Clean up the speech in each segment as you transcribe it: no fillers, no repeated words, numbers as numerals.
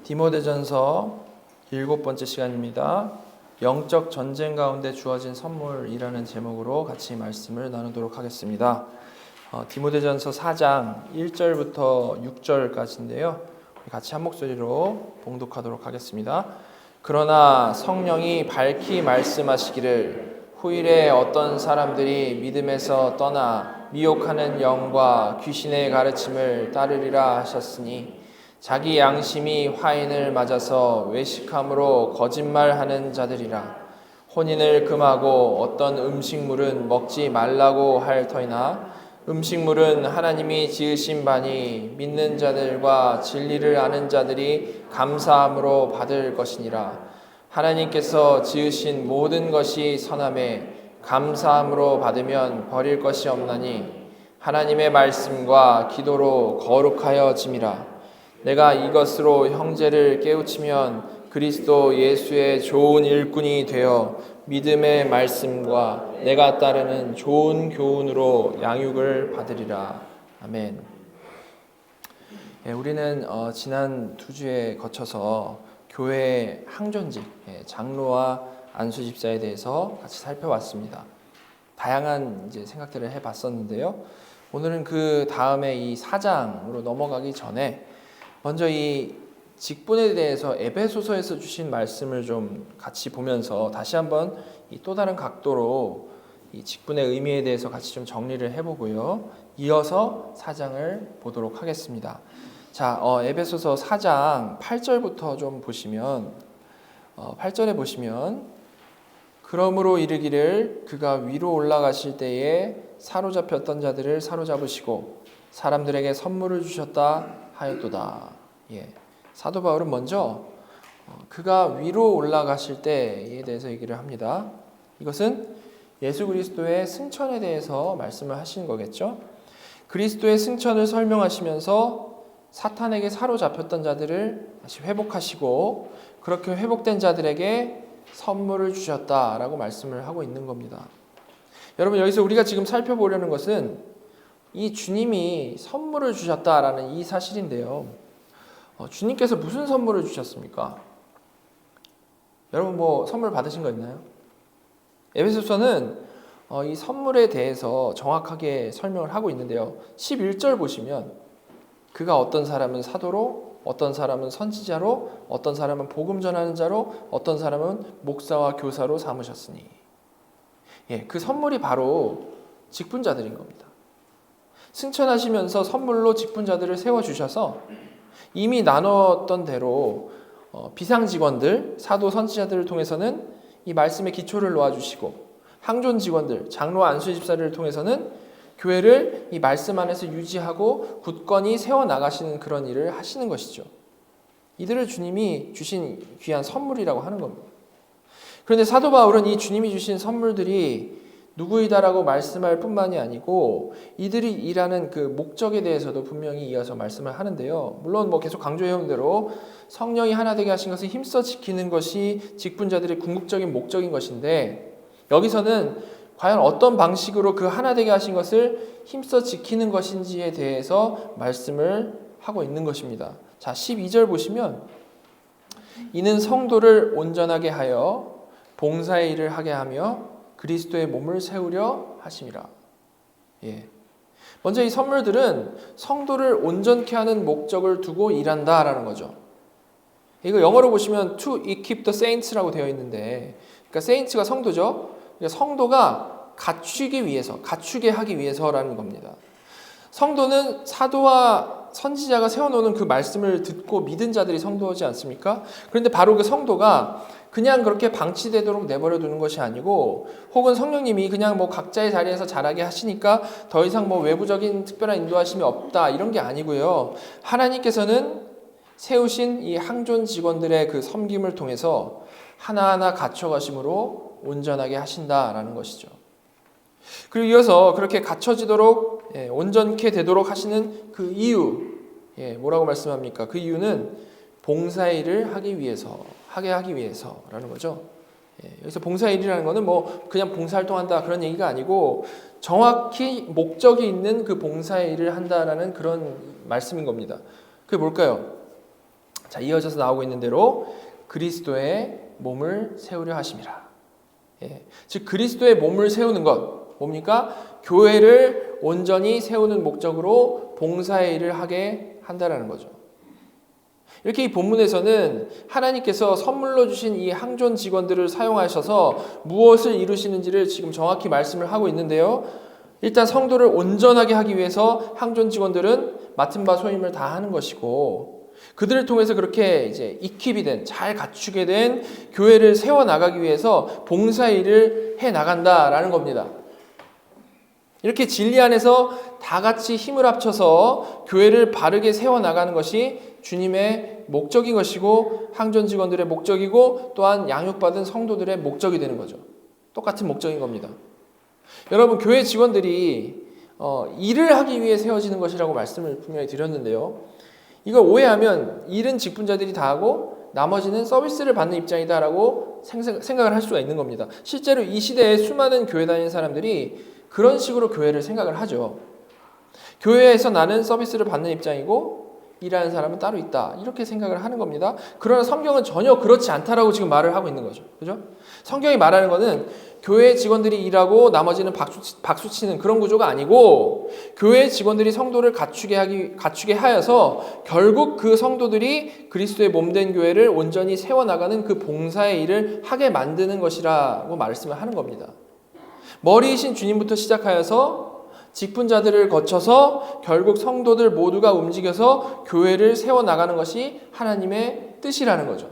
디모데전서 7번째 시간입니다. 영적 전쟁 가운데 주어진 선물이라는 제목으로 같이 말씀을 나누도록 하겠습니다. 디모데전서 4장 1절부터 6절까지인데요. 같이 한 목소리로 봉독하도록 하겠습니다. 그러나 성령이 밝히 말씀하시기를 후일에 어떤 사람들이 믿음에서 떠나 미혹하는 영과 귀신의 가르침을 따르리라 하셨으니 자기 양심이 화인을 맞아서 외식함으로 거짓말하는 자들이라. 혼인을 금하고 어떤 음식물은 먹지 말라고 할 터이나 음식물은 하나님이 지으신 바니 믿는 자들과 진리를 아는 자들이 감사함으로 받을 것이니라. 하나님께서 지으신 모든 것이 선함에 감사함으로 받으면 버릴 것이 없나니 하나님의 말씀과 기도로 거룩하여짐이라. 내가 이것으로 형제를 깨우치면 그리스도 예수의 좋은 일꾼이 되어 믿음의 말씀과 내가 따르는 좋은 교훈으로 양육을 받으리라. 아멘. 우리는 지난 2주에 거쳐서 교회 항존직, 장로와 안수집사에 대해서 같이 살펴봤습니다. 다양한 생각들을 해봤었는데요. 오늘은 그 다음에 이 4장으로 넘어가기 전에 먼저 이 직분에 대해서 에베소서에서 주신 말씀을 좀 같이 보면서 다시 한번 또 다른 각도로 이 직분의 의미에 대해서 같이 좀 정리를 해보고요. 이어서 4장을 보도록 하겠습니다. 자, 에베소서 4장 8절부터 좀 보시면 8절에 보시면 그러므로 이르기를 그가 위로 올라가실 때에 사로잡혔던 자들을 사로잡으시고 사람들에게 선물을 주셨다 하였도다. 사도 바울은 먼저 그가 위로 올라가실 때에 대해서 얘기를 합니다. 이것은 예수 그리스도의 승천에 대해서 말씀을 하시는 거겠죠. 그리스도의 승천을 설명하시면서 사탄에게 사로잡혔던 자들을 다시 회복하시고 그렇게 회복된 자들에게 선물을 주셨다라고 말씀을 하고 있는 겁니다. 여러분, 여기서 우리가 지금 살펴보려는 것은 이 주님이 선물을 주셨다라는 이 사실인데요. 주님께서 무슨 선물을 주셨습니까? 여러분 선물 받으신 거 있나요? 에베소서는 이 선물에 대해서 정확하게 설명을 하고 있는데요. 11절 보시면 그가 어떤 사람은 사도로, 어떤 사람은 선지자로, 어떤 사람은 복음 전하는 자로, 어떤 사람은 목사와 교사로 삼으셨으니. 그 선물이 바로 직분자들인 겁니다. 승천하시면서 선물로 직분자들을 세워주셔서 이미 나눴던 대로 비상직원들, 사도 선지자들을 통해서는 이 말씀의 기초를 놓아주시고 항존 직원들, 장로와 안수집사를 통해서는 교회를 이 말씀 안에서 유지하고 굳건히 세워나가시는 그런 일을 하시는 것이죠. 이들을 주님이 주신 귀한 선물이라고 하는 겁니다. 그런데 사도 바울은 이 주님이 주신 선물들이 누구이다라고 말씀할 뿐만이 아니고 이들이 일하는 그 목적에 대해서도 분명히 이어서 말씀을 하는데요. 물론 계속 강조해온 대로 성령이 하나 되게 하신 것을 힘써 지키는 것이 직분자들의 궁극적인 목적인 것인데 여기서는 과연 어떤 방식으로 그 하나 되게 하신 것을 힘써 지키는 것인지에 대해서 말씀을 하고 있는 것입니다. 자, 12절 보시면 이는 성도를 온전하게 하여 봉사의 일을 하게 하며 그리스도의 몸을 세우려 하심이라. 먼저 이 선물들은 성도를 온전케 하는 목적을 두고 일한다라는 거죠. 이거 영어로 보시면 to equip the saints라고 되어 있는데, 그러니까 saints가 성도죠. 그러니까 성도가 갖추게 하기 위해서라는 겁니다. 성도는 사도와 선지자가 세워놓는 그 말씀을 듣고 믿은 자들이 성도지 않습니까? 그런데 바로 그 성도가 그냥 그렇게 방치되도록 내버려 두는 것이 아니고 혹은 성령님이 그냥 각자의 자리에서 자라게 하시니까 더 이상 외부적인 특별한 인도하심이 없다 이런 게 아니고요. 하나님께서는 세우신 이 항존 직원들의 그 섬김을 통해서 하나하나 갖춰가심으로 온전하게 하신다라는 것이죠. 그리고 이어서 그렇게 갖춰지도록 온전케 되도록 하시는 그 이유 뭐라고 말씀합니까? 그 이유는 봉사의 일을 하게 하기 위해서라는 거죠. 여기서 봉사의 일이라는 것은 그냥 봉사활동한다 그런 얘기가 아니고 정확히 목적이 있는 그 봉사의 일을 한다라는 그런 말씀인 겁니다. 그게 뭘까요? 자, 이어져서 나오고 있는 대로 그리스도의 몸을 세우려 하심이라. 즉 그리스도의 몸을 세우는 것 뭡니까? 교회를 온전히 세우는 목적으로 봉사의 일을 하게 한다라는 거죠. 이렇게 이 본문에서는 하나님께서 선물로 주신 이 항존 직원들을 사용하셔서 무엇을 이루시는지를 지금 정확히 말씀을 하고 있는데요. 일단 성도를 온전하게 하기 위해서 항존 직원들은 맡은 바 소임을 다 하는 것이고, 그들을 통해서 그렇게 이제 익힙이 된, 잘 갖추게 된 교회를 세워 나가기 위해서 봉사의 일을 해 나간다라는 겁니다. 이렇게 진리 안에서 다 같이 힘을 합쳐서 교회를 바르게 세워 나가는 것이 주님의 목적인 것이고, 항존 직원들의 목적이고, 또한 양육받은 성도들의 목적이 되는 거죠. 똑같은 목적인 겁니다. 여러분, 교회 직원들이 일을 하기 위해 세워지는 것이라고 말씀을 분명히 드렸는데요. 이걸 오해하면 일은 직분자들이 다 하고 나머지는 서비스를 받는 입장이다라고 생각을 할 수가 있는 겁니다. 실제로 이 시대에 수많은 교회 다니는 사람들이 그런 식으로 교회를 생각을 하죠. 교회에서 나는 서비스를 받는 입장이고 일하는 사람은 따로 있다, 이렇게 생각을 하는 겁니다. 그러나 성경은 전혀 그렇지 않다라고 지금 말을 하고 있는 거죠. 그죠? 성경이 말하는 거는 교회 직원들이 일하고 나머지는 박수치는 그런 구조가 아니고, 교회 직원들이 성도를 갖추게 하여서 결국 그 성도들이 그리스도의 몸된 교회를 온전히 세워나가는 그 봉사의 일을 하게 만드는 것이라고 말씀을 하는 겁니다. 머리이신 주님부터 시작하여서 직분자들을 거쳐서 결국 성도들 모두가 움직여서 교회를 세워나가는 것이 하나님의 뜻이라는 거죠.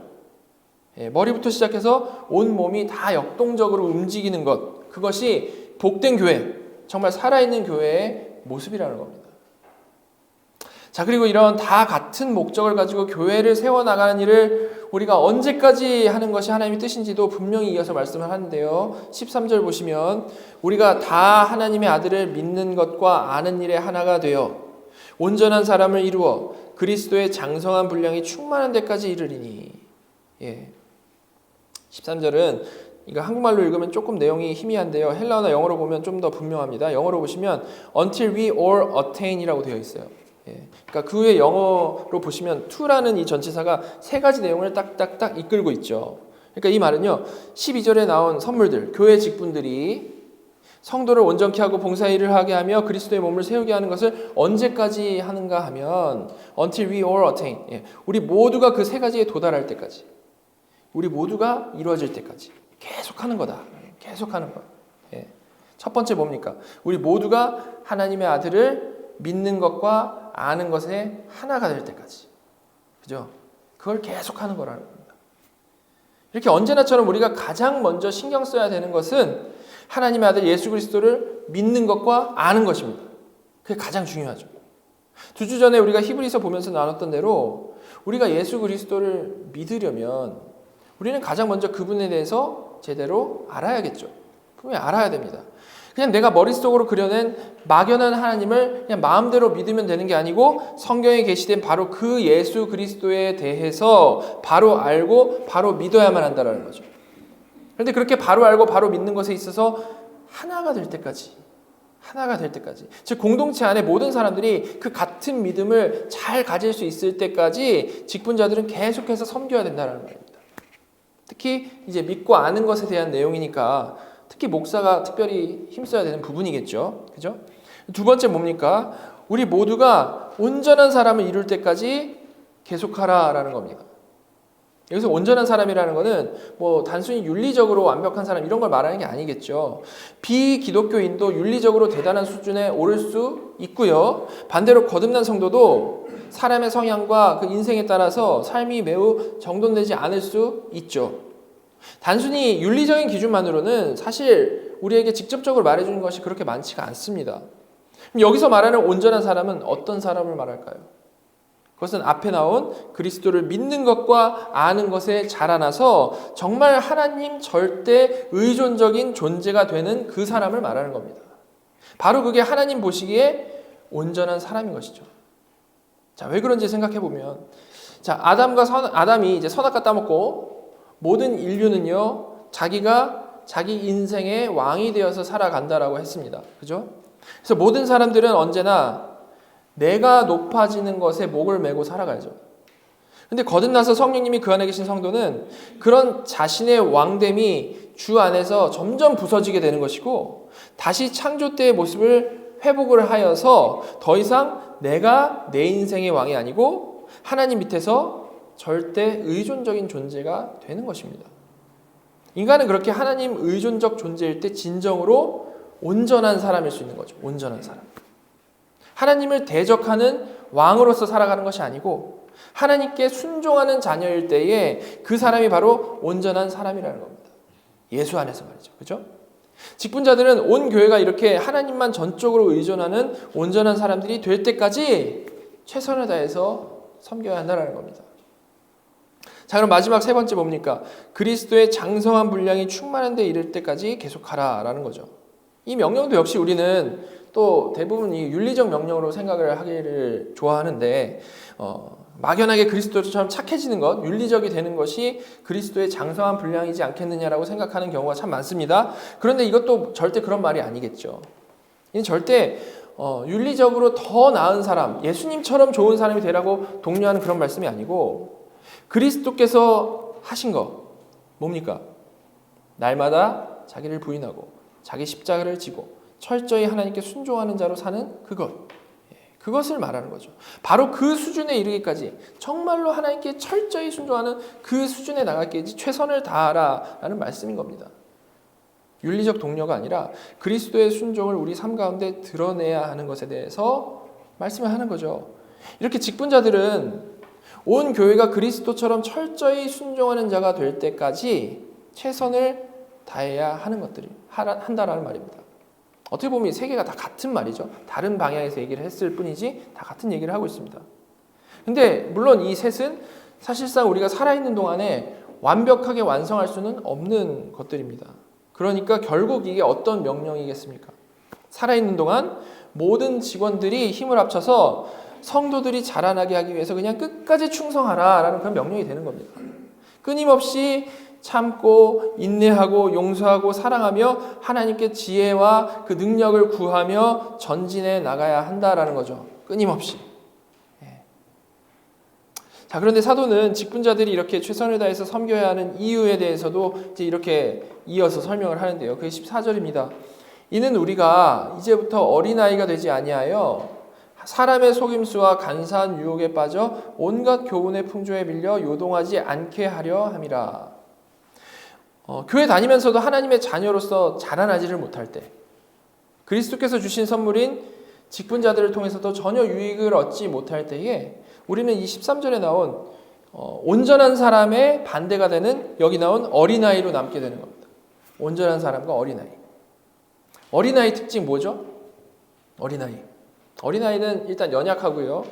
머리부터 시작해서 온 몸이 다 역동적으로 움직이는 것, 그것이 복된 교회, 정말 살아있는 교회의 모습이라는 겁니다. 자, 그리고 이런 다 같은 목적을 가지고 교회를 세워나가는 일을 우리가 언제까지 하는 것이 하나님의 뜻인지도 분명히 이어서 말씀을 하는데요. 13절 보시면 우리가 다 하나님의 아들을 믿는 것과 아는 일에 하나가 되어 온전한 사람을 이루어 그리스도의 장성한 분량이 충만한 데까지 이르리니. 13절은 이거 한국말로 읽으면 조금 내용이 희미한데요. 헬라어나 영어로 보면 좀 더 분명합니다. 영어로 보시면 until we all attain이라고 되어 있어요. 그러니까 그 후에 영어로 보시면 to라는 이 전치사가 세 가지 내용을 딱딱딱 이끌고 있죠. 그러니까 이 말은요, 12절에 나온 선물들, 교회 직분들이 성도를 온전케 하고 봉사 일을 하게 하며 그리스도의 몸을 세우게 하는 것을 언제까지 하는가 하면 until we all attain, 우리 모두가 그 세 가지에 도달할 때까지, 우리 모두가 이루어질 때까지 계속하는 거다. 계속하는 거. 첫 번째 뭡니까? 우리 모두가 하나님의 아들을 믿는 것과 아는 것에 하나가 될 때까지. 그죠? 그걸 계속하는 거라는 겁니다. 이렇게 언제나처럼 우리가 가장 먼저 신경 써야 되는 것은 하나님의 아들 예수 그리스도를 믿는 것과 아는 것입니다. 그게 가장 중요하죠. 2주 전에 우리가 히브리서 보면서 나눴던 대로 우리가 예수 그리스도를 믿으려면 우리는 가장 먼저 그분에 대해서 제대로 알아야겠죠. 분명히 알아야 됩니다. 그냥 내가 머릿속으로 그려낸 막연한 하나님을 그냥 마음대로 믿으면 되는 게 아니고 성경에 계시된 바로 그 예수 그리스도에 대해서 바로 알고 바로 믿어야만 한다는 거죠. 그런데 그렇게 바로 알고 바로 믿는 것에 있어서 하나가 될 때까지, 즉 공동체 안에 모든 사람들이 그 같은 믿음을 잘 가질 수 있을 때까지 직분자들은 계속해서 섬겨야 된다는 말입니다. 특히 이제 믿고 아는 것에 대한 내용이니까 특히 목사가 특별히 힘써야 되는 부분이겠죠. 그죠? 두 번째 뭡니까? 우리 모두가 온전한 사람을 이룰 때까지 계속하라라는 겁니다. 여기서 온전한 사람이라는 것은 뭐 단순히 윤리적으로 완벽한 사람 이런 걸 말하는 게 아니겠죠. 비기독교인도 윤리적으로 대단한 수준에 오를 수 있고요. 반대로 거듭난 성도도 사람의 성향과 그 인생에 따라서 삶이 매우 정돈되지 않을 수 있죠. 단순히 윤리적인 기준만으로는 사실 우리에게 직접적으로 말해주는 것이 그렇게 많지가 않습니다. 그럼 여기서 말하는 온전한 사람은 어떤 사람을 말할까요? 그것은 앞에 나온 그리스도를 믿는 것과 아는 것에 자라나서 정말 하나님 절대 의존적인 존재가 되는 그 사람을 말하는 겁니다. 바로 그게 하나님 보시기에 온전한 사람인 것이죠. 자, 왜 그런지 생각해 보면, 자, 아담이 이제 선악과 따먹고 모든 인류는요, 자기가 자기 인생의 왕이 되어서 살아간다라고 했습니다. 그죠? 그래서 모든 사람들은 언제나 내가 높아지는 것에 목을 메고 살아가죠. 근데 거듭나서 성령님이 그 안에 계신 성도는 그런 자신의 왕됨이 주 안에서 점점 부서지게 되는 것이고 다시 창조 때의 모습을 회복을 하여서 더 이상 내가 내 인생의 왕이 아니고 하나님 밑에서 절대 의존적인 존재가 되는 것입니다. 인간은 그렇게 하나님 의존적 존재일 때 진정으로 온전한 사람일 수 있는 거죠. 온전한 사람. 하나님을 대적하는 왕으로서 살아가는 것이 아니고 하나님께 순종하는 자녀일 때에 그 사람이 바로 온전한 사람이라는 겁니다. 예수 안에서 말이죠. 그죠? 직분자들은 온 교회가 이렇게 하나님만 전적으로 의존하는 온전한 사람들이 될 때까지 최선을 다해서 섬겨야 한다는 겁니다. 자, 그럼 마지막 세 번째 뭡니까? 그리스도의 장성한 분량이 충만한 데 이를 때까지 계속하라라는 거죠. 이 명령도 역시 우리는 또 대부분 이 윤리적 명령으로 생각을 하기를 좋아하는데 막연하게 그리스도처럼 착해지는 것, 윤리적이 되는 것이 그리스도의 장성한 분량이지 않겠느냐라고 생각하는 경우가 참 많습니다. 그런데 이것도 절대 그런 말이 아니겠죠. 이는 절대 윤리적으로 더 나은 사람, 예수님처럼 좋은 사람이 되라고 독려하는 그런 말씀이 아니고 그리스도께서 하신 거 뭡니까? 날마다 자기를 부인하고 자기 십자가를 지고 철저히 하나님께 순종하는 자로 사는 그것을 말하는 거죠. 바로 그 수준에 이르기까지 정말로 하나님께 철저히 순종하는 그 수준에 나가기까지 최선을 다하라라는 말씀인 겁니다. 윤리적 동료가 아니라 그리스도의 순종을 우리 삶 가운데 드러내야 하는 것에 대해서 말씀을 하는 거죠. 이렇게 직분자들은 온 교회가 그리스도처럼 철저히 순종하는 자가 될 때까지 최선을 다해야 하는 것들이 한다라는 말입니다. 어떻게 보면 이 세 개가 다 같은 말이죠. 다른 방향에서 얘기를 했을 뿐이지 다 같은 얘기를 하고 있습니다. 근데 물론 이 셋은 사실상 우리가 살아있는 동안에 완벽하게 완성할 수는 없는 것들입니다. 그러니까 결국 이게 어떤 명령이겠습니까? 살아있는 동안 모든 직원들이 힘을 합쳐서 성도들이 자라나게 하기 위해서 그냥 끝까지 충성하라라는 그런 명령이 되는 겁니다. 끊임없이 참고 인내하고 용서하고 사랑하며 하나님께 지혜와 그 능력을 구하며 전진해 나가야 한다라는 거죠. 끊임없이. 자, 그런데 사도는 직분자들이 이렇게 최선을 다해서 섬겨야 하는 이유에 대해서도 이제 이렇게 이어서 설명을 하는데요. 그게 14절입니다. 이는 우리가 이제부터 어린아이가 되지 아니하여 사람의 속임수와 간사한 유혹에 빠져 온갖 교훈의 풍조에 밀려 요동하지 않게 하려 함이라. 교회 다니면서도 하나님의 자녀로서 자라나지를 못할 때 그리스도께서 주신 선물인 직분자들을 통해서도 전혀 유익을 얻지 못할 때에 우리는 이 13절에 나온 온전한 사람의 반대가 되는 여기 나온 어린아이로 남게 되는 겁니다. 온전한 사람과 어린아이. 어린아이 특징 뭐죠? 어린아이는 일단 연약하고요.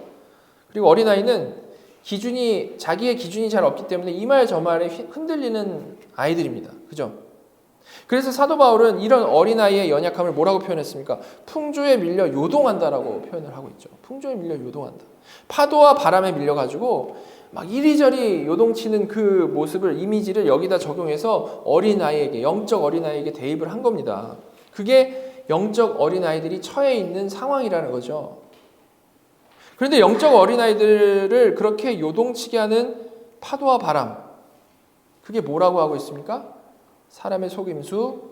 그리고 어린아이는 자기의 기준이 잘 없기 때문에 이 말 저 말에 흔들리는 아이들입니다. 그죠? 그래서 사도 바울은 이런 어린아이의 연약함을 뭐라고 표현했습니까? 풍조에 밀려 요동한다라고 표현을 하고 있죠. 풍조에 밀려 요동한다. 파도와 바람에 밀려가지고 막 이리저리 요동치는 그 모습을, 이미지를 여기다 적용해서 어린아이에게, 영적 어린아이에게 대입을 한 겁니다. 그게 영적 어린아이들이 처해 있는 상황이라는 거죠. 그런데 영적 어린아이들을 그렇게 요동치게 하는 파도와 바람, 그게 뭐라고 하고 있습니까? 사람의 속임수,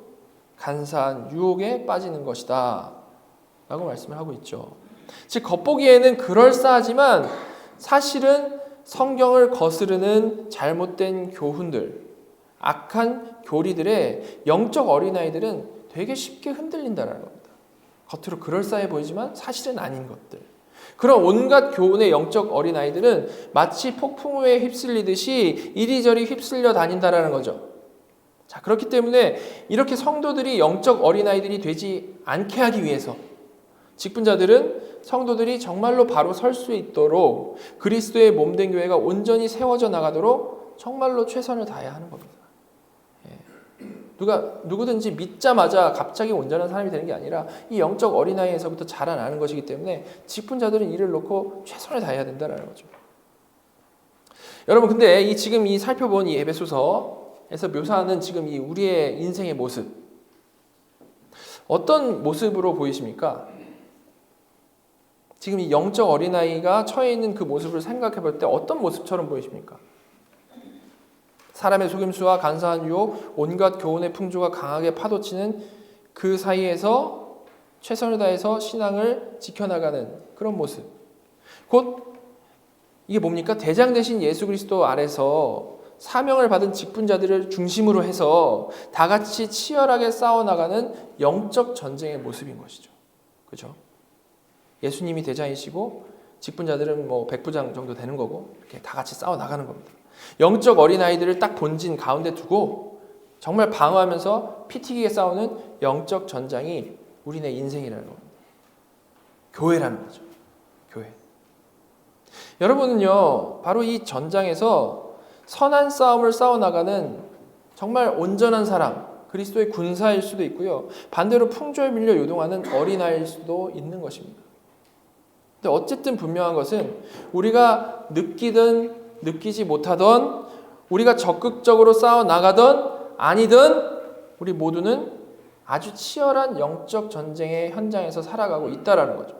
간사한 유혹에 빠지는 것이다 라고 말씀을 하고 있죠. 즉 겉보기에는 그럴싸하지만 사실은 성경을 거스르는 잘못된 교훈들, 악한 교리들의 영적 어린아이들은 되게 쉽게 흔들린다는 겁니다. 겉으로 그럴싸해 보이지만 사실은 아닌 것들. 그런 온갖 교훈의 영적 어린아이들은 마치 폭풍우에 휩쓸리듯이 이리저리 휩쓸려 다닌다라는 거죠. 자, 그렇기 때문에 이렇게 성도들이 영적 어린아이들이 되지 않게 하기 위해서 직분자들은 성도들이 정말로 바로 설 수 있도록 그리스도의 몸된 교회가 온전히 세워져 나가도록 정말로 최선을 다해야 하는 겁니다. 누구든지 믿자마자 갑자기 온전한 사람이 되는 게 아니라 이 영적 어린아이에서부터 자라나는 것이기 때문에 직분자들은 이를 놓고 최선을 다해야 된다는 거죠. 여러분, 근데 지금 살펴본 이 에베소서에서 묘사하는 지금 이 우리의 인생의 모습, 어떤 모습으로 보이십니까? 지금 이 영적 어린아이가 처해 있는 그 모습을 생각해 볼 때 어떤 모습처럼 보이십니까? 사람의 속임수와 간사한 유혹, 온갖 교훈의 풍조가 강하게 파도치는 그 사이에서 최선을 다해서 신앙을 지켜나가는 그런 모습. 곧 이게 뭡니까? 대장 되신 예수 그리스도 아래서 사명을 받은 직분자들을 중심으로 해서 다 같이 치열하게 싸워나가는 영적 전쟁의 모습인 것이죠. 그렇죠? 예수님이 대장이시고 직분자들은 뭐 백부장 정도 되는 거고 이렇게 다 같이 싸워나가는 겁니다. 영적 어린아이들을 딱 본진 가운데 두고 정말 방어하면서 피 튀기게 싸우는 영적 전장이 우리네 인생이라는 겁니다. 교회라는 거죠. 교회. 여러분은요, 바로 이 전장에서 선한 싸움을 싸워나가는 정말 온전한 사람, 그리스도의 군사일 수도 있고요. 반대로 풍조에 밀려 요동하는 어린아이일 수도 있는 것입니다. 근데 어쨌든 분명한 것은 우리가 느끼든 느끼지 못하던, 우리가 적극적으로 싸워나가던 아니든 우리 모두는 아주 치열한 영적 전쟁의 현장에서 살아가고 있다라는 거죠.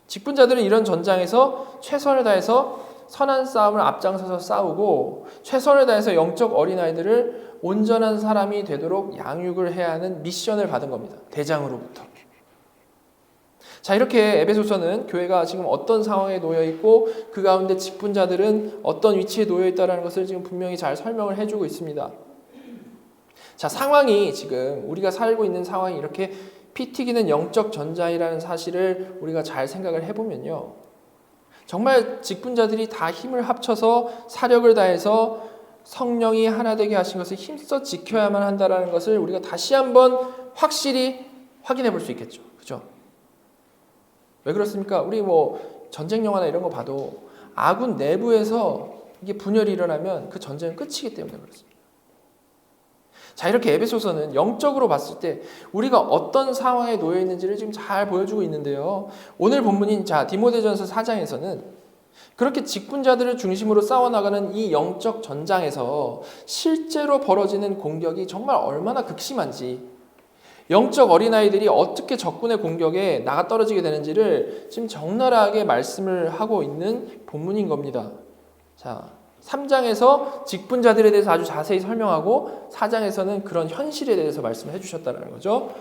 직분자들은 이런 전장에서 최선을 다해서 선한 싸움을 앞장서서 싸우고 최선을 다해서 영적 어린아이들을 온전한 사람이 되도록 양육을 해야 하는 미션을 받은 겁니다. 대장으로부터. 자, 이렇게 에베소서는 교회가 지금 어떤 상황에 놓여 있고 그 가운데 직분자들은 어떤 위치에 놓여 있다는 것을 지금 분명히 잘 설명을 해주고 있습니다. 자, 상황이 지금 우리가 살고 있는 상황이 이렇게 피 튀기는 영적 전장이라는 사실을 우리가 잘 생각을 해보면요. 정말 직분자들이 다 힘을 합쳐서 사력을 다해서 성령이 하나 되게 하신 것을 힘써 지켜야만 한다는 것을 우리가 다시 한번 확실히 확인해 볼 수 있겠죠. 그죠? 왜 그렇습니까? 우리 뭐 전쟁 영화나 이런 거 봐도 아군 내부에서 이게 분열이 일어나면 그 전쟁은 끝이기 때문에 그렇습니다. 자, 이렇게 에베소서는 영적으로 봤을 때 우리가 어떤 상황에 놓여 있는지를 지금 잘 보여주고 있는데요. 오늘 본문인 디모데전서 4장에서는 그렇게 직분자들을 중심으로 싸워나가는 이 영적 전장에서 실제로 벌어지는 공격이 정말 얼마나 극심한지, 영적 어린아이들이 어떻게 적군의 공격에 나가 떨어지게 되는지를 지금 적나라하게 말씀을 하고 있는 본문인 겁니다. 자, 3장에서 직분자들에 대해서 아주 자세히 설명하고 4장에서는 그런 현실에 대해서 말씀을 해주셨다는 거죠.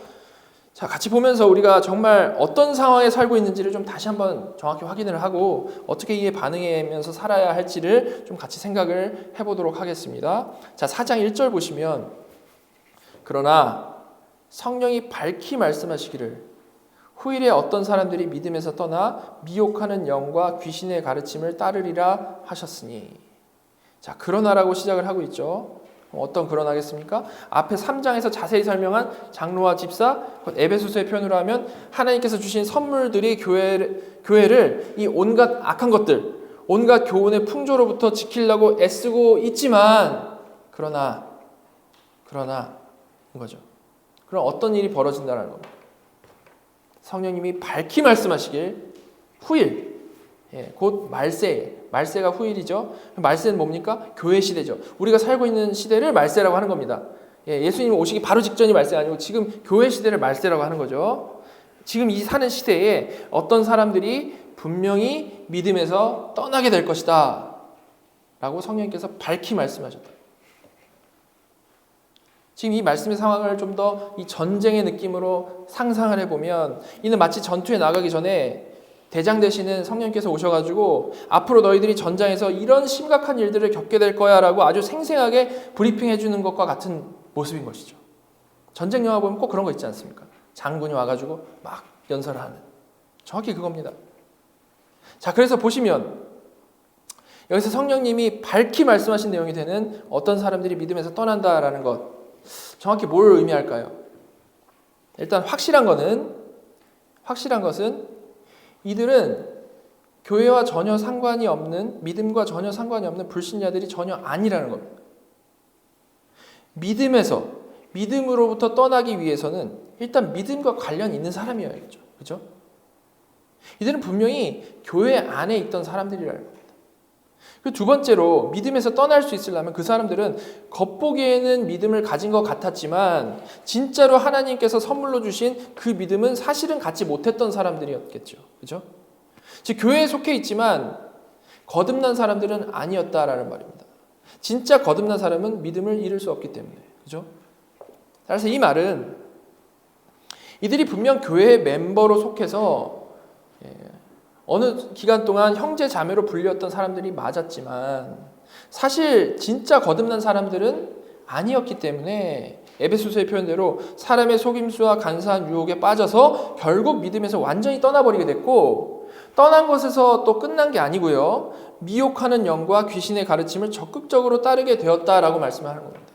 자, 같이 보면서 우리가 정말 어떤 상황에 살고 있는지를 좀 다시 한번 정확히 확인을 하고 어떻게 이에 반응하면서 살아야 할지를 좀 같이 생각을 해보도록 하겠습니다. 자, 4장 1절 보시면 그러나 성령이 밝히 말씀하시기를 후일에 어떤 사람들이 믿음에서 떠나 미혹하는 영과 귀신의 가르침을 따르리라 하셨으니. 자, 그러나라고 시작을 하고 있죠. 어떤 그러나겠습니까? 앞에 3장에서 자세히 설명한 장로와 집사, 에베소서의 표현으로 하면 하나님께서 주신 선물들이 교회를 이 온갖 악한 것들, 온갖 교훈의 풍조로부터 지키려고 애쓰고 있지만 그러나 인 거죠. 그럼 어떤 일이 벌어진다는 겁니다. 성령님이 밝히 말씀하시길 후일, 곧 말세가 후일이죠. 말세는 뭡니까? 교회 시대죠. 우리가 살고 있는 시대를 말세라고 하는 겁니다. 예수님 오시기 바로 직전이 말세가 아니고 지금 교회 시대를 말세라고 하는 거죠. 지금 이 사는 시대에 어떤 사람들이 분명히 믿음에서 떠나게 될 것이다 라고 성령님께서 밝히 말씀하셨다. 지금 이 말씀의 상황을 좀 더 이 전쟁의 느낌으로 상상을 해보면 이는 마치 전투에 나가기 전에 대장 되시는 성령께서 오셔가지고 앞으로 너희들이 전장에서 이런 심각한 일들을 겪게 될 거야 라고 아주 생생하게 브리핑해 주는 것과 같은 모습인 것이죠. 전쟁 영화 보면 꼭 그런 거 있지 않습니까? 장군이 와가지고 막 연설을 하는, 정확히 그겁니다. 자, 그래서 보시면 여기서 성령님이 밝히 말씀하신 내용이 되는 어떤 사람들이 믿음에서 떠난다라는 것, 정확히 뭘 의미할까요? 일단 확실한 것은 이들은 교회와 전혀 상관이 없는, 믿음과 전혀 상관이 없는 불신자들이 전혀 아니라는 겁니다. 믿음으로부터 떠나기 위해서는 일단 믿음과 관련이 있는 사람이어야겠죠. 그렇죠? 이들은 분명히 교회 안에 있던 사람들이라는 겁니다. 그 두 번째로 믿음에서 떠날 수 있으려면 그 사람들은 겉보기에는 믿음을 가진 것 같았지만 진짜로 하나님께서 선물로 주신 그 믿음은 사실은 갖지 못했던 사람들이었겠죠. 그죠? 즉 교회에 속해 있지만 거듭난 사람들은 아니었다라는 말입니다. 진짜 거듭난 사람은 믿음을 잃을 수 없기 때문에. 그죠? 따라서 이 말은 이들이 분명 교회의 멤버로 속해서 어느 기간 동안 형제 자매로 불렸던 사람들이 맞았지만 사실 진짜 거듭난 사람들은 아니었기 때문에 에베소서의 표현대로 사람의 속임수와 간사한 유혹에 빠져서 결국 믿음에서 완전히 떠나버리게 됐고, 떠난 것에서 또 끝난 게 아니고요, 미혹하는 영과 귀신의 가르침을 적극적으로 따르게 되었다라고 말씀을 하는 겁니다.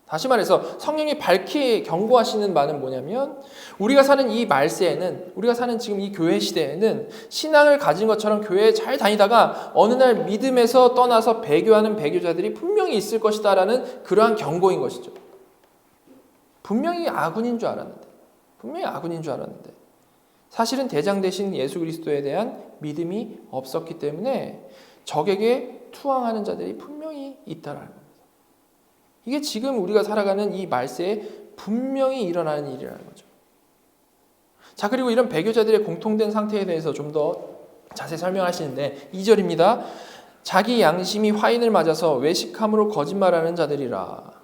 다시 말해서 성령이 밝히 경고하시는 바는 뭐냐면, 우리가 사는 이 말세에는, 우리가 사는 지금 이 교회 시대에는 신앙을 가진 것처럼 교회에 잘 다니다가 어느 날 믿음에서 떠나서 배교하는 배교자들이 분명히 있을 것이다 라는 그러한 경고인 것이죠. 분명히 아군인 줄 알았는데 사실은 대장 되신 예수 그리스도에 대한 믿음이 없었기 때문에 적에게 투항하는 자들이 분명히 있다라는 겁니다. 이게 지금 우리가 살아가는 이 말세에 분명히 일어나는 일이라는 거죠. 자, 그리고 이런 배교자들의 공통된 상태에 대해서 좀 더 자세히 설명하시는데 2절입니다. 자기 양심이 화인을 맞아서 외식함으로 거짓말하는 자들이라,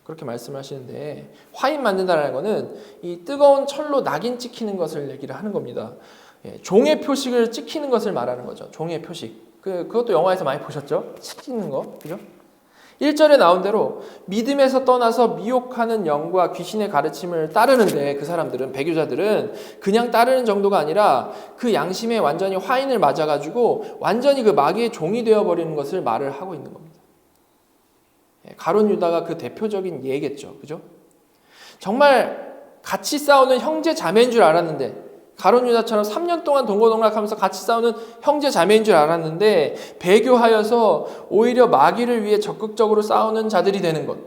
그렇게 말씀하시는데, 화인 만든다는 것은 이 뜨거운 철로 낙인 찍히는 것을 얘기를 하는 겁니다. 종의 표식을 찍히는 것을 말하는 거죠. 종의 표식. 그것도 영화에서 많이 보셨죠? 찍히는 거, 그죠? 1절에 나온 대로 믿음에서 떠나서 미혹하는 영과 귀신의 가르침을 따르는데, 그 사람들은, 배교자들은 그냥 따르는 정도가 아니라 그 양심에 완전히 화인을 맞아가지고 완전히 그 마귀의 종이 되어버리는 것을 말을 하고 있는 겁니다. 가룟 유다가 그 대표적인 예겠죠. 그죠? 정말 같이 싸우는 형제 자매인 줄 알았는데, 가룟 유다처럼 3년 동안 동고동락하면서 같이 싸우는 형제 자매인 줄 알았는데 배교하여서 오히려 마귀를 위해 적극적으로 싸우는 자들이 되는 것.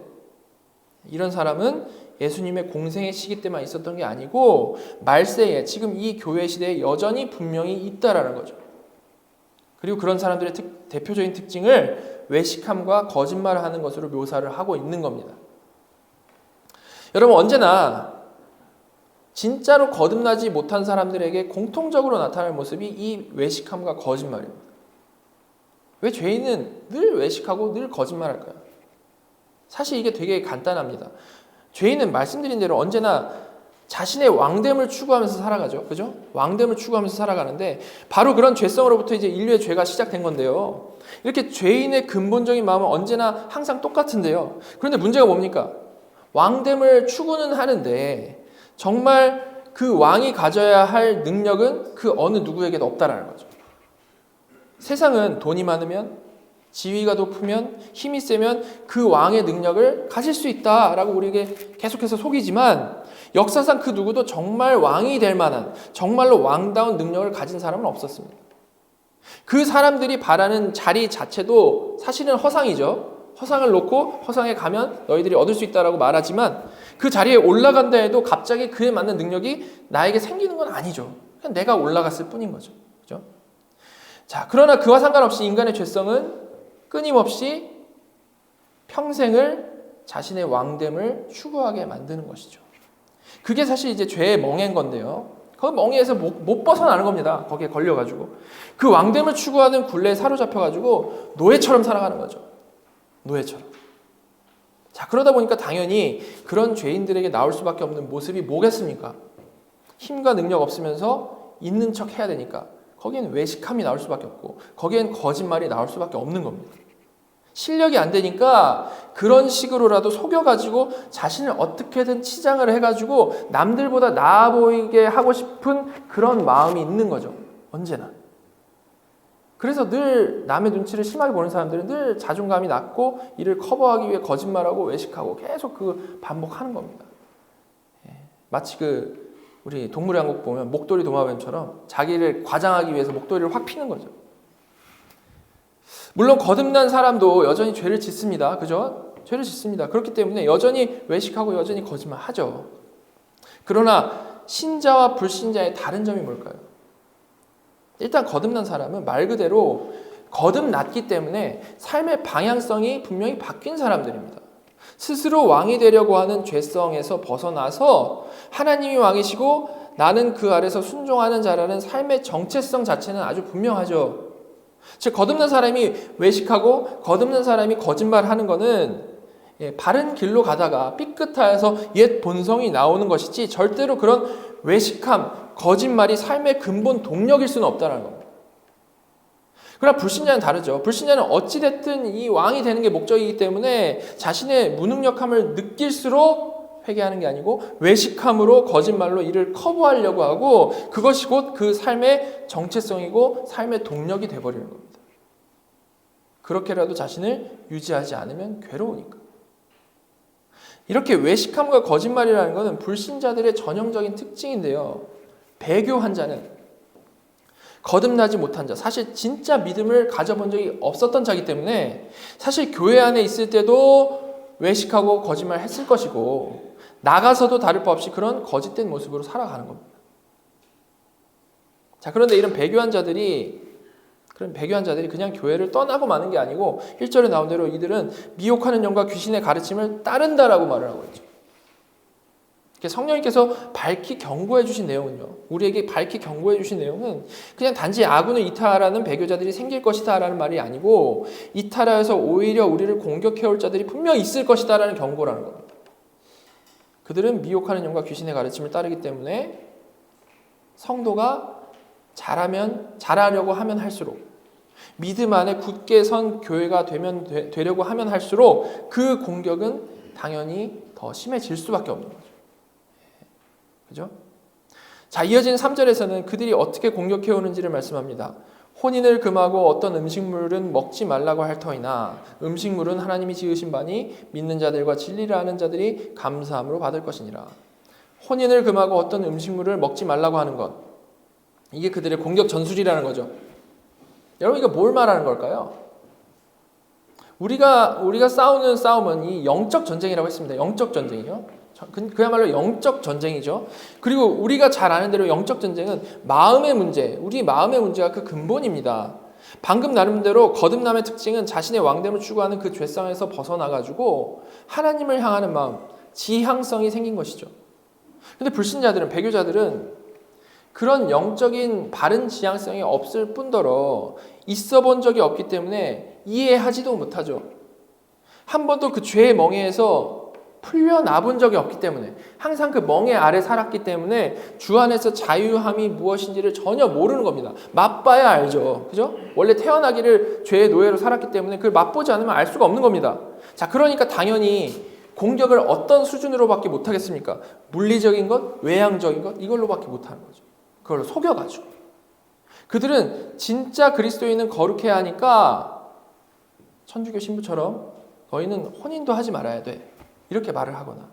이런 사람은 예수님의 공생의 시기 때만 있었던 게 아니고 말세에, 지금 이 교회 시대에 여전히 분명히 있다라는 거죠. 그리고 그런 사람들의 대표적인 특징을 외식함과 거짓말을 하는 것으로 묘사를 하고 있는 겁니다. 여러분, 언제나 진짜로 거듭나지 못한 사람들에게 공통적으로 나타날 모습이 이 외식함과 거짓말입니다. 왜 죄인은 늘 외식하고 늘 거짓말할까요? 사실 이게 되게 간단합니다. 죄인은 말씀드린 대로 언제나 자신의 왕됨을 추구하면서 살아가죠. 그죠? 왕됨을 추구하면서 살아가는데 바로 그런 죄성으로부터 이제 인류의 죄가 시작된 건데요. 이렇게 죄인의 근본적인 마음은 언제나 항상 똑같은데요. 그런데 문제가 뭡니까? 왕됨을 추구는 하는데 정말 그 왕이 가져야 할 능력은 그 어느 누구에게도 없다라는 거죠. 세상은 돈이 많으면, 지위가 높으면, 힘이 세면 그 왕의 능력을 가질 수 있다라고 우리에게 계속해서 속이지만 역사상 그 누구도 정말 왕이 될 만한, 정말로 왕다운 능력을 가진 사람은 없었습니다. 그 사람들이 바라는 자리 자체도 사실은 허상이죠. 허상을 놓고 허상에 가면 너희들이 얻을 수 있다라고 말하지만 그 자리에 올라간다 해도 갑자기 그에 맞는 능력이 나에게 생기는 건 아니죠. 그냥 내가 올라갔을 뿐인 거죠. 그죠? 자, 그러나 그와 상관없이 인간의 죄성은 끊임없이 평생을 자신의 왕됨을 추구하게 만드는 것이죠. 그게 사실 이제 죄의 멍해인 건데요. 그 멍해에서 못 벗어나는 겁니다. 거기에 걸려가지고. 그 왕됨을 추구하는 굴레에 사로잡혀가지고 노예처럼 살아가는 거죠. 노예처럼. 자, 그러다 보니까 당연히 그런 죄인들에게 나올 수밖에 없는 모습이 뭐겠습니까? 힘과 능력 없으면서 있는 척 해야 되니까 거기엔 외식함이 나올 수밖에 없고 거기엔 거짓말이 나올 수밖에 없는 겁니다. 실력이 안 되니까 그런 식으로라도 속여가지고 자신을 어떻게든 치장을 해가지고 남들보다 나아 보이게 하고 싶은 그런 마음이 있는 거죠. 언제나. 그래서 늘 남의 눈치를 심하게 보는 사람들은 늘 자존감이 낮고 이를 커버하기 위해 거짓말하고 외식하고 계속 그 반복하는 겁니다. 마치 우리 동물의 왕국 보면 목도리 도마뱀처럼 자기를 과장하기 위해서 목도리를 확 피는 거죠. 물론 거듭난 사람도 여전히 죄를 짓습니다. 그죠? 죄를 짓습니다. 그렇기 때문에 여전히 외식하고 여전히 거짓말하죠. 그러나 신자와 불신자의 다른 점이 뭘까요? 일단 거듭난 사람은 말 그대로 거듭났기 때문에 삶의 방향성이 분명히 바뀐 사람들입니다. 스스로 왕이 되려고 하는 죄성에서 벗어나서 하나님이 왕이시고 나는 그 아래서 순종하는 자라는 삶의 정체성 자체는 아주 분명하죠. 즉 거듭난 사람이 외식하고 거듭난 사람이 거짓말하는 거는 바른 길로 가다가 삐끗하여서 옛 본성이 나오는 것이지 절대로 그런 외식함, 거짓말이 삶의 근본 동력일 수는 없다는 겁니다. 그러나 불신자는 다르죠. 불신자는 어찌됐든 이 왕이 되는 게 목적이기 때문에 자신의 무능력함을 느낄수록 회개하는 게 아니고 외식함으로 거짓말로 이를 커버하려고 하고 그것이 곧 그 삶의 정체성이고 삶의 동력이 돼버리는 겁니다. 그렇게라도 자신을 유지하지 않으면 괴로우니까. 이렇게 외식함과 거짓말이라는 것은 불신자들의 전형적인 특징인데요. 배교한 자는 거듭나지 못한 자, 사실 진짜 믿음을 가져본 적이 없었던 자이기 때문에 사실 교회 안에 있을 때도 외식하고 거짓말 했을 것이고 나가서도 다를 바 없이 그런 거짓된 모습으로 살아가는 겁니다. 자, 그런데 이런 배교한 자들이 그냥 교회를 떠나고 마는 게 아니고 1절에 나온 대로 이들은 미혹하는 영과 귀신의 가르침을 따른다라고 말을 하고 있죠. 성령님께서 밝히 경고해 주신 내용은요. 우리에게 밝히 경고해 주신 내용은 그냥 단지 아군을 이탈하는 배교자들이 생길 것이다 라는 말이 아니고 이탈하여서 오히려 우리를 공격해올 자들이 분명히 있을 것이다 라는 경고라는 겁니다. 그들은 미혹하는 영과 귀신의 가르침을 따르기 때문에 성도가 잘하려고 하면 할수록 믿음 안에 굳게 선 교회가 되려고 하면 할수록 그 공격은 당연히 더 심해질 수밖에 없는 거죠. 그죠? 자, 이어지는 3절에서는 그들이 어떻게 공격해 오는지를 말씀합니다. 혼인을 금하고 어떤 음식물은 먹지 말라고 할 터이나 음식물은 하나님이 지으신 바니 믿는 자들과 진리를 아는 자들이 감사함으로 받을 것이니라. 혼인을 금하고 어떤 음식물을 먹지 말라고 하는 것, 이게 그들의 공격 전술이라는 거죠. 여러분, 이거 뭘 말하는 걸까요? 우리가 싸우는 싸움은 이 영적 전쟁이라고 했습니다. 영적 전쟁이요. 그야말로 영적 전쟁이죠. 그리고 우리가 잘 아는 대로 영적 전쟁은 마음의 문제, 우리 마음의 문제가 그 근본입니다. 방금 나름대로 거듭남의 특징은 자신의 왕됨을 추구하는 그 죄성에서 벗어나가지고 하나님을 향하는 마음, 지향성이 생긴 것이죠. 근데 불신자들은, 배교자들은 그런 영적인 바른 지향성이 없을 뿐더러 있어 본 적이 없기 때문에 이해하지도 못하죠. 한 번도 그 죄의 멍에에서 풀려나본 적이 없기 때문에 항상 그 멍에 아래 살았기 때문에 주 안에서 자유함이 무엇인지를 전혀 모르는 겁니다. 맛봐야 알죠. 그죠? 원래 태어나기를 죄의 노예로 살았기 때문에 그걸 맛보지 않으면 알 수가 없는 겁니다. 자, 그러니까 당연히 공격을 어떤 수준으로밖에 못하겠습니까? 물리적인 것, 외향적인 것, 이걸로밖에 못하는 거죠. 그걸로 속여가지고. 그들은 진짜 그리스도인은 거룩해야 하니까 천주교 신부처럼 너희는 혼인도 하지 말아야 돼. 이렇게 말을 하거나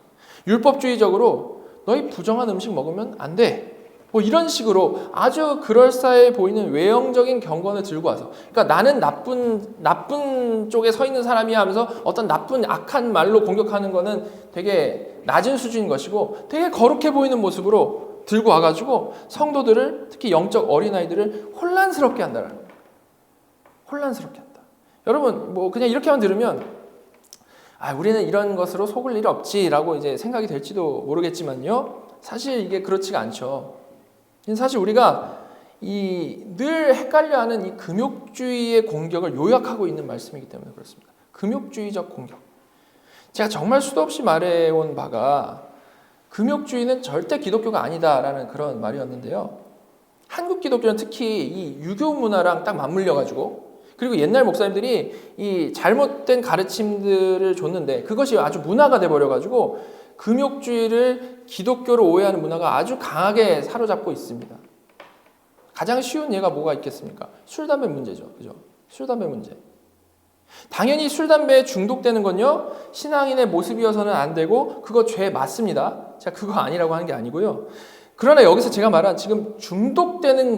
율법주의적으로 너희 부정한 음식 먹으면 안 돼. 뭐 이런 식으로 아주 그럴싸해 보이는 외형적인 경건을 들고 와서 그러니까 나는 나쁜 쪽에 서 있는 사람이야 하면서 어떤 나쁜 악한 말로 공격하는 거는 되게 낮은 수준인 것이고 되게 거룩해 보이는 모습으로 들고 와가지고 성도들을 특히 영적 어린아이들을 혼란스럽게 한다는 거예요. 혼란스럽게 한다. 여러분 뭐 그냥 이렇게만 들으면 우리는 이런 것으로 속을 일이 없지라고 이제 생각이 될지도 모르겠지만요. 사실 이게 그렇지가 않죠. 사실 우리가 늘 헷갈려하는 이 금욕주의의 공격을 요약하고 있는 말씀이기 때문에 그렇습니다. 금욕주의적 공격. 제가 정말 수도 없이 말해온 바가 금욕주의는 절대 기독교가 아니다라는 그런 말이었는데요. 한국 기독교는 특히 이 유교 문화랑 딱 맞물려가지고 그리고 옛날 목사님들이 이 잘못된 가르침들을 줬는데 그것이 아주 문화가 돼버려가지고 금욕주의를 기독교로 오해하는 문화가 아주 강하게 사로잡고 있습니다. 가장 쉬운 예가 뭐가 있겠습니까? 술, 담배 문제죠. 그죠? 술, 담배 문제. 당연히 술, 담배에 중독되는 건요, 신앙인의 모습이어서는 안 되고 그거 죄 맞습니다. 제가 그거 아니라고 하는 게 아니고요. 그러나 여기서 제가 말한 지금 중독되는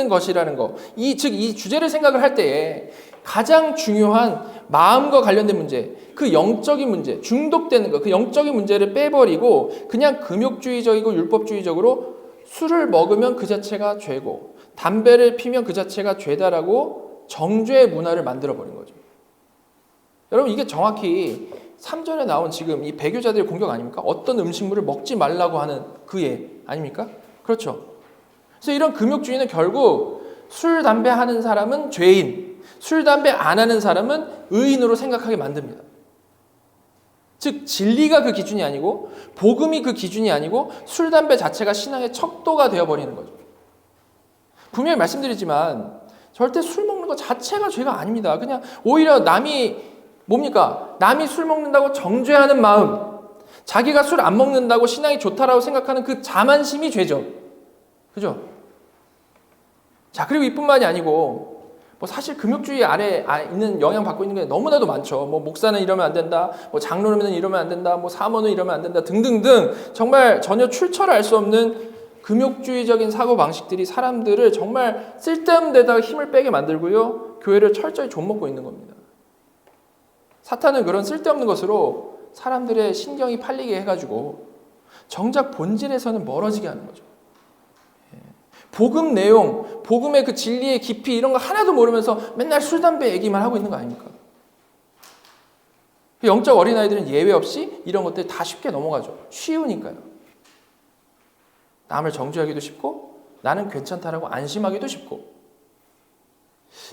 것이라는 것, 이 주제를 생각을 할 때에 가장 중요한 마음과 관련된 문제, 그 영적인 문제, 중독되는 것, 그 영적인 문제를 빼버리고 그냥 금욕주의적이고 율법주의적으로 술을 먹으면 그 자체가 죄고 담배를 피면 그 자체가 죄다라고 정죄의 문화를 만들어버린 거죠. 여러분 이게 정확히 3절에 나온 지금 이 배교자들의 공격 아닙니까? 어떤 음식물을 먹지 말라고 하는 그 예 아닙니까? 그렇죠. 그래서 이런 금욕주의는 결국 술, 담배 하는 사람은 죄인, 술, 담배 안 하는 사람은 의인으로 생각하게 만듭니다. 즉 진리가 그 기준이 아니고 복음이 그 기준이 아니고 술, 담배 자체가 신앙의 척도가 되어버리는 거죠. 분명히 말씀드리지만 절대 술 먹는 것 자체가 죄가 아닙니다. 그냥 오히려 남이 뭡니까? 남이 술 먹는다고 정죄하는 마음, 자기가 술 안 먹는다고 신앙이 좋다라고 생각하는 그 자만심이 죄죠. 그죠? 자, 그리고 이뿐만이 아니고 뭐 사실 금욕주의 아래 있는 영향 받고 있는 게 너무나도 많죠. 뭐 목사는 이러면 안 된다, 뭐 장로는 이러면 안 된다, 뭐 사모는 이러면 안 된다 등등등 정말 전혀 출처를 알 수 없는 금욕주의적인 사고 방식들이 사람들을 정말 쓸데없는 데다가 힘을 빼게 만들고요, 교회를 철저히 좀먹고 있는 겁니다. 사탄은 그런 쓸데없는 것으로 사람들의 신경이 팔리게 해가지고 정작 본질에서는 멀어지게 하는 거죠. 복음 내용, 복음의 그 진리의 깊이 이런 거 하나도 모르면서 맨날 술, 담배 얘기만 하고 있는 거 아닙니까? 영적 어린아이들은 예외 없이 이런 것들 다 쉽게 넘어가죠. 쉬우니까요. 남을 정죄하기도 쉽고 나는 괜찮다라고 안심하기도 쉽고.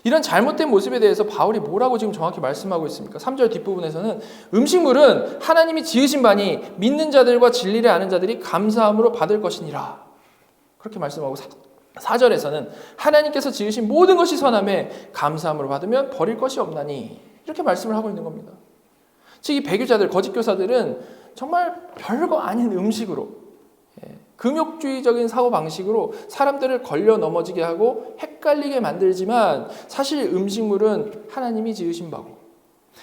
이런 잘못된 모습에 대해서 바울이 뭐라고 지금 정확히 말씀하고 있습니까? 3절 뒷부분에서는 음식물은 하나님이 지으신 바니 믿는 자들과 진리를 아는 자들이 감사함으로 받을 것이니라. 그렇게 말씀하고 4절에서는 하나님께서 지으신 모든 것이 선함에 감사함으로 받으면 버릴 것이 없나니 이렇게 말씀을 하고 있는 겁니다. 즉 이 배교자들, 거짓 교사들은 정말 별거 아닌 음식으로 금욕주의적인 사고방식으로 사람들을 걸려 넘어지게 하고 헷갈리게 만들지만 사실 음식물은 하나님이 지으신 바고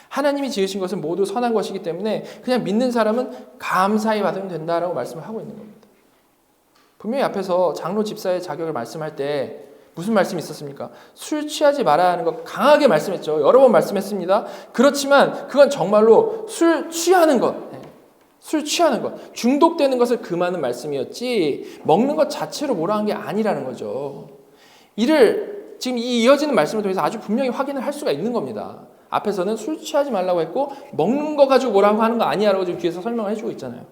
하나님이 지으신 것은 모두 선한 것이기 때문에 그냥 믿는 사람은 감사히 받으면 된다라고 말씀을 하고 있는 겁니다. 분명히 앞에서 장로 집사의 자격을 말씀할 때 무슨 말씀이 있었습니까? 술 취하지 말아야 하는 것 강하게 말씀했죠. 여러 번 말씀했습니다. 그렇지만 그건 정말로 술 취하는 것, 중독되는 것을 금하는 말씀이었지 먹는 것 자체로 뭐라 한 게 아니라는 거죠. 이를 지금 이 이어지는 말씀을 통해서 아주 분명히 확인을 할 수가 있는 겁니다. 앞에서는 술 취하지 말라고 했고 먹는 거 가지고 뭐라고 하는 거 아니야라고 지금 뒤에서 설명을 해주고 있잖아요.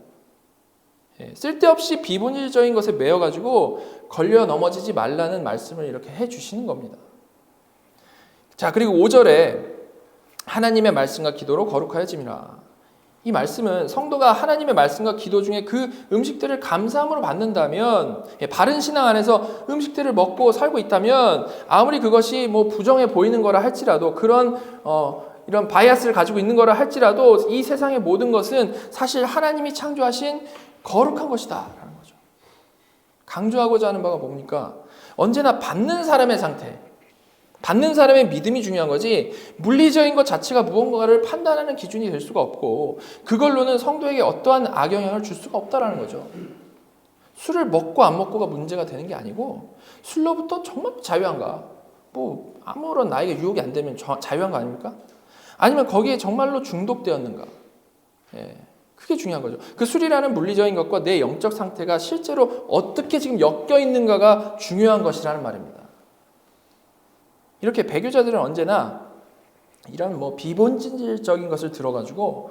쓸데없이 비본질적인 것에 매여가지고 걸려 넘어지지 말라는 말씀을 이렇게 해주시는 겁니다. 자, 그리고 5절에 하나님의 말씀과 기도로 거룩하여짐이라. 이 말씀은 성도가 하나님의 말씀과 기도 중에 그 음식들을 감사함으로 받는다면, 바른 신앙 안에서 음식들을 먹고 살고 있다면 아무리 그것이 뭐 부정해 보이는 거라 할지라도 그런 이런 바이아스를 가지고 있는 거라 할지라도 이 세상의 모든 것은 사실 하나님이 창조하신 거룩한 것이다 라는 거죠. 강조하고자 하는 바가 뭡니까? 언제나 받는 사람의 상태, 받는 사람의 믿음이 중요한 거지 물리적인 것 자체가 무언가를 판단하는 기준이 될 수가 없고 그걸로는 성도에게 어떠한 악영향을 줄 수가 없다라는 거죠. 술을 먹고 안 먹고가 문제가 되는 게 아니고 술로부터 정말 자유한가? 뭐 아무런 나에게 유혹이 안 되면 자유한 거 아닙니까? 아니면 거기에 정말로 중독되었는가? 그게 중요한 거죠. 그 술이라는 물리적인 것과 내 영적 상태가 실제로 어떻게 지금 엮여 있는가가 중요한 것이라는 말입니다. 이렇게 배교자들은 언제나 이런 뭐 비본질적인 것을 들어가지고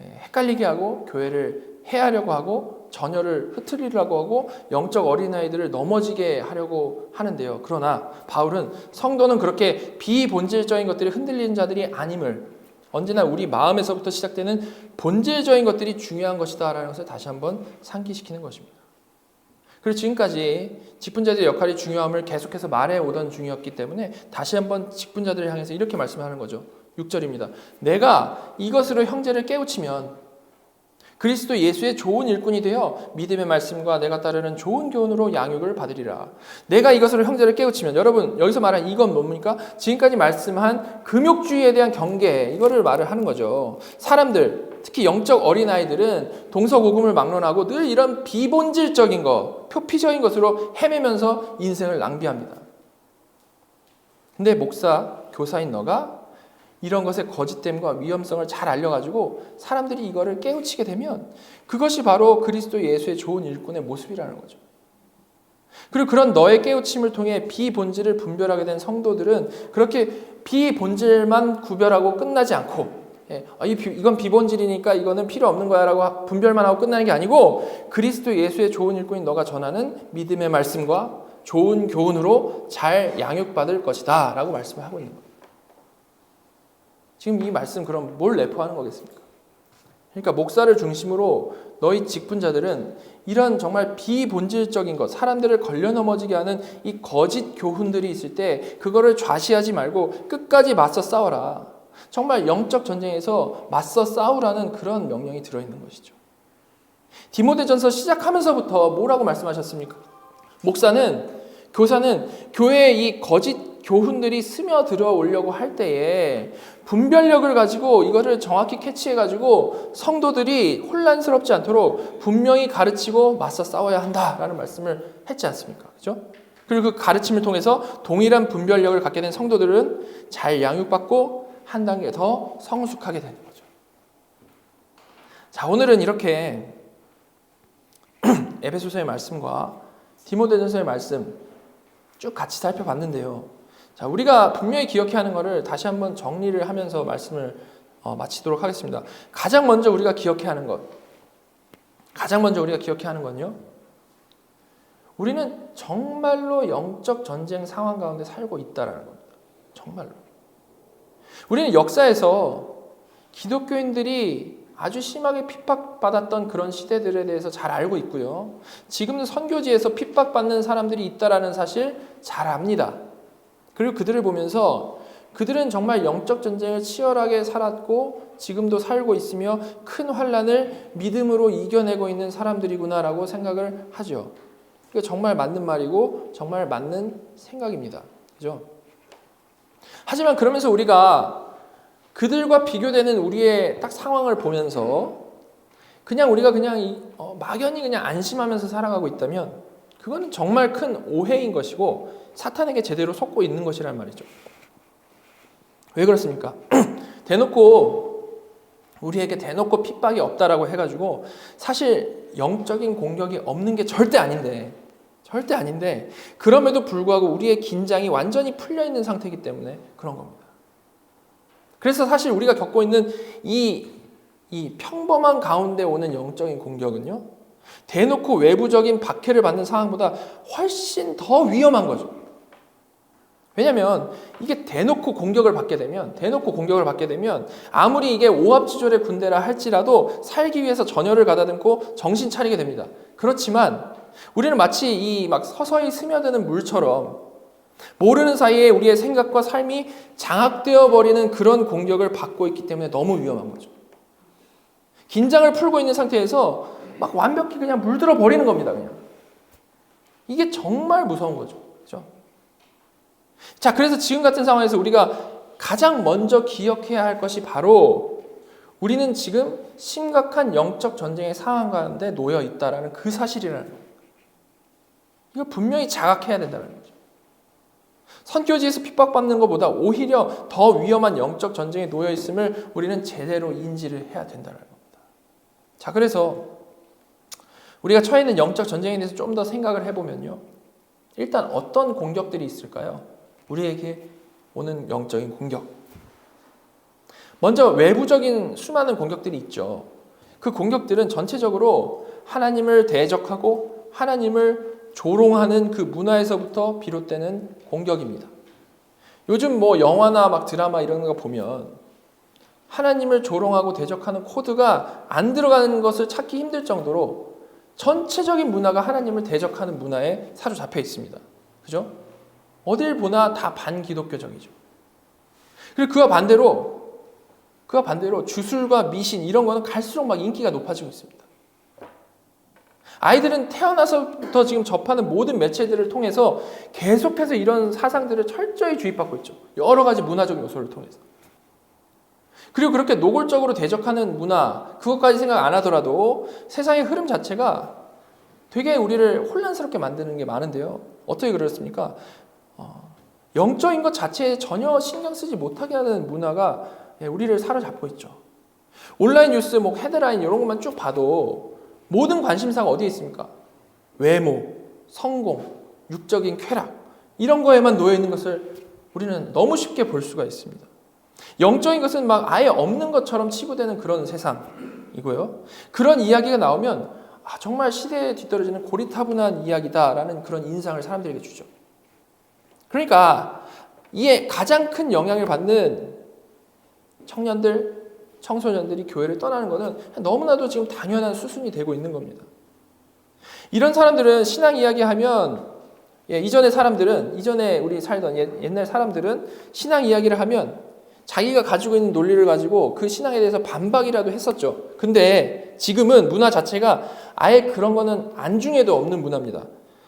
헷갈리게 하고 교회를 해하려고 하고 전열을 흐트리려고 하고 영적 어린아이들을 넘어지게 하려고 하는데요. 그러나 바울은 성도는 그렇게 비본질적인 것들이 흔들리는 자들이 아님을 언제나 우리 마음에서부터 시작되는 본질적인 것들이 중요한 것이다 라는 것을 다시 한번 상기시키는 것입니다. 그리고 지금까지 직분자들의 역할이 중요함을 계속해서 말해오던 중이었기 때문에 다시 한번 직분자들을 향해서 이렇게 말씀하는 거죠. 6절입니다. 내가 이것으로 형제를 깨우치면 그리스도 예수의 좋은 일꾼이 되어 믿음의 말씀과 내가 따르는 좋은 교훈으로 양육을 받으리라. 내가 이것으로 형제를 깨우치면 여러분 여기서 말한 이건 뭡니까? 지금까지 말씀한 금욕주의에 대한 경계 이거를 말을 하는 거죠. 사람들 특히 영적 어린아이들은 동서고금을 막론하고 늘 이런 비본질적인 것, 표피적인 것으로 헤매면서 인생을 낭비합니다. 근데 목사, 교사인 너가 이런 것의 거짓됨과 위험성을 잘 알려가지고 사람들이 이거를 깨우치게 되면 그것이 바로 그리스도 예수의 좋은 일꾼의 모습이라는 거죠. 그리고 그런 너의 깨우침을 통해 비본질을 분별하게 된 성도들은 그렇게 비본질만 구별하고 끝나지 않고 이건 비본질이니까 이거는 필요 없는 거야 라고 분별만 하고 끝나는 게 아니고 그리스도 예수의 좋은 일꾼인 너가 전하는 믿음의 말씀과 좋은 교훈으로 잘 양육받을 것이다 라고 말씀을 하고 있는 거예요. 지금 이 말씀 그럼 뭘 내포하는 거겠습니까? 그러니까 목사를 중심으로 너희 직분자들은 이런 정말 비본질적인 것, 사람들을 걸려 넘어지게 하는 이 거짓 교훈들이 있을 때 그거를 좌시하지 말고 끝까지 맞서 싸워라. 정말 영적 전쟁에서 맞서 싸우라는 그런 명령이 들어있는 것이죠. 디모데전서 시작하면서부터 뭐라고 말씀하셨습니까? 목사는, 교사는 교회에 이 거짓 교훈들이 스며들어 오려고 할 때에 분별력을 가지고 이거를 정확히 캐치해가지고 성도들이 혼란스럽지 않도록 분명히 가르치고 맞서 싸워야 한다라는 말씀을 했지 않습니까? 그죠? 그리고 그 가르침을 통해서 동일한 분별력을 갖게 된 성도들은 잘 양육받고 한 단계 더 성숙하게 되는 거죠. 자, 오늘은 이렇게 에베소서의 말씀과 디모데전서의 말씀 쭉 같이 살펴봤는데요. 자, 우리가 분명히 기억해야 하는 것을 다시 한번 정리를 하면서 말씀을 마치도록 하겠습니다. 가장 먼저 우리가 기억해야 하는 건요. 우리는 정말로 영적 전쟁 상황 가운데 살고 있다라는 겁니다. 정말로. 우리는 역사에서 기독교인들이 아주 심하게 핍박받았던 그런 시대들에 대해서 잘 알고 있고요. 지금도 선교지에서 핍박받는 사람들이 있다라는 사실 잘 압니다. 그리고 그들을 보면서 그들은 정말 영적 전쟁을 치열하게 살았고 지금도 살고 있으며 큰 환난을 믿음으로 이겨내고 있는 사람들이구나라고 생각을 하죠. 이거 정말 맞는 말이고 정말 맞는 생각입니다. 그죠? 하지만 그러면서 우리가 그들과 비교되는 우리의 딱 상황을 보면서 우리가 막연히 그냥 안심하면서 살아가고 있다면 그거는 정말 큰 오해인 것이고 사탄에게 제대로 속고 있는 것이란 말이죠. 왜 그렇습니까? 우리에게 대놓고 핍박이 없다라고 해가지고 사실 영적인 공격이 없는 게 절대 아닌데 그럼에도 불구하고 우리의 긴장이 완전히 풀려있는 상태이기 때문에 그런 겁니다. 그래서 사실 우리가 겪고 있는 이 평범한 가운데 오는 영적인 공격은요, 대놓고 외부적인 박해를 받는 상황보다 훨씬 더 위험한 거죠. 왜냐하면 이게 대놓고 공격을 받게 되면 아무리 이게 오합지졸의 군대라 할지라도 살기 위해서 전열을 가다듬고 정신 차리게 됩니다. 그렇지만 우리는 마치 막 서서히 스며드는 물처럼 모르는 사이에 우리의 생각과 삶이 장악되어 버리는 그런 공격을 받고 있기 때문에 너무 위험한 거죠. 긴장을 풀고 있는 상태에서 막 완벽히 그냥 물들어 버리는 겁니다. 그냥. 이게 정말 무서운 거죠. 그렇죠? 자, 그래서 지금 같은 상황에서 우리가 가장 먼저 기억해야 할 것이 바로 우리는 지금 심각한 영적 전쟁의 상황 가운데 놓여 있다라는 그 사실이라는 거예요. 이걸 분명히 자각해야 된다는 거죠. 선교지에서 핍박받는 것보다 오히려 더 위험한 영적 전쟁에 놓여 있음을 우리는 제대로 인지를 해야 된다는 겁니다. 자, 그래서 우리가 처해 있는 영적 전쟁에 대해서 좀 더 생각을 해보면요. 일단 어떤 공격들이 있을까요? 우리에게 오는 영적인 공격. 먼저 외부적인 수많은 공격들이 있죠. 그 공격들은 전체적으로 하나님을 대적하고 하나님을 조롱하는 그 문화에서부터 비롯되는 공격입니다. 요즘 영화나 막 드라마 이런 거 보면 하나님을 조롱하고 대적하는 코드가 안 들어가는 것을 찾기 힘들 정도로 전체적인 문화가 하나님을 대적하는 문화에 사로잡혀 있습니다. 그죠? 어딜 보나 다 반기독교적이죠. 그리고 그와 반대로 주술과 미신 이런 거는 갈수록 막 인기가 높아지고 있습니다. 아이들은 태어나서부터 지금 접하는 모든 매체들을 통해서 계속해서 이런 사상들을 철저히 주입받고 있죠. 여러 가지 문화적 요소를 통해서. 그리고 그렇게 노골적으로 대적하는 문화, 그것까지 생각 안 하더라도 세상의 흐름 자체가 되게 우리를 혼란스럽게 만드는 게 많은데요. 어떻게 그렇습니까? 영적인 것 자체에 전혀 신경 쓰지 못하게 하는 문화가 우리를 사로잡고 있죠. 온라인 뉴스, 헤드라인 이런 것만 쭉 봐도 모든 관심사가 어디에 있습니까? 외모, 성공, 육적인 쾌락, 이런 거에만 놓여 있는 것을 우리는 너무 쉽게 볼 수가 있습니다. 영적인 것은 막 아예 없는 것처럼 치부되는 그런 세상이고요. 그런 이야기가 나오면 정말 시대에 뒤떨어지는 고리타분한 이야기다라는 그런 인상을 사람들에게 주죠. 그러니까 이에 가장 큰 영향을 받는 청년들, 청소년들이 교회를 떠나는 것은 너무나도 지금 당연한 수순이 되고 있는 겁니다. 이런 사람들은 신앙 이야기하면, 이전의 사람들은, 이전에 우리 살던 옛날 사람들은 신앙 이야기를 하면 자기가 가지고 있는 논리를 가지고 그 신앙에 대해서 반박이라도 했었죠. 근데 지금은 문화 자체가 아예 그런 거는 안중에도 없는 문화입니다.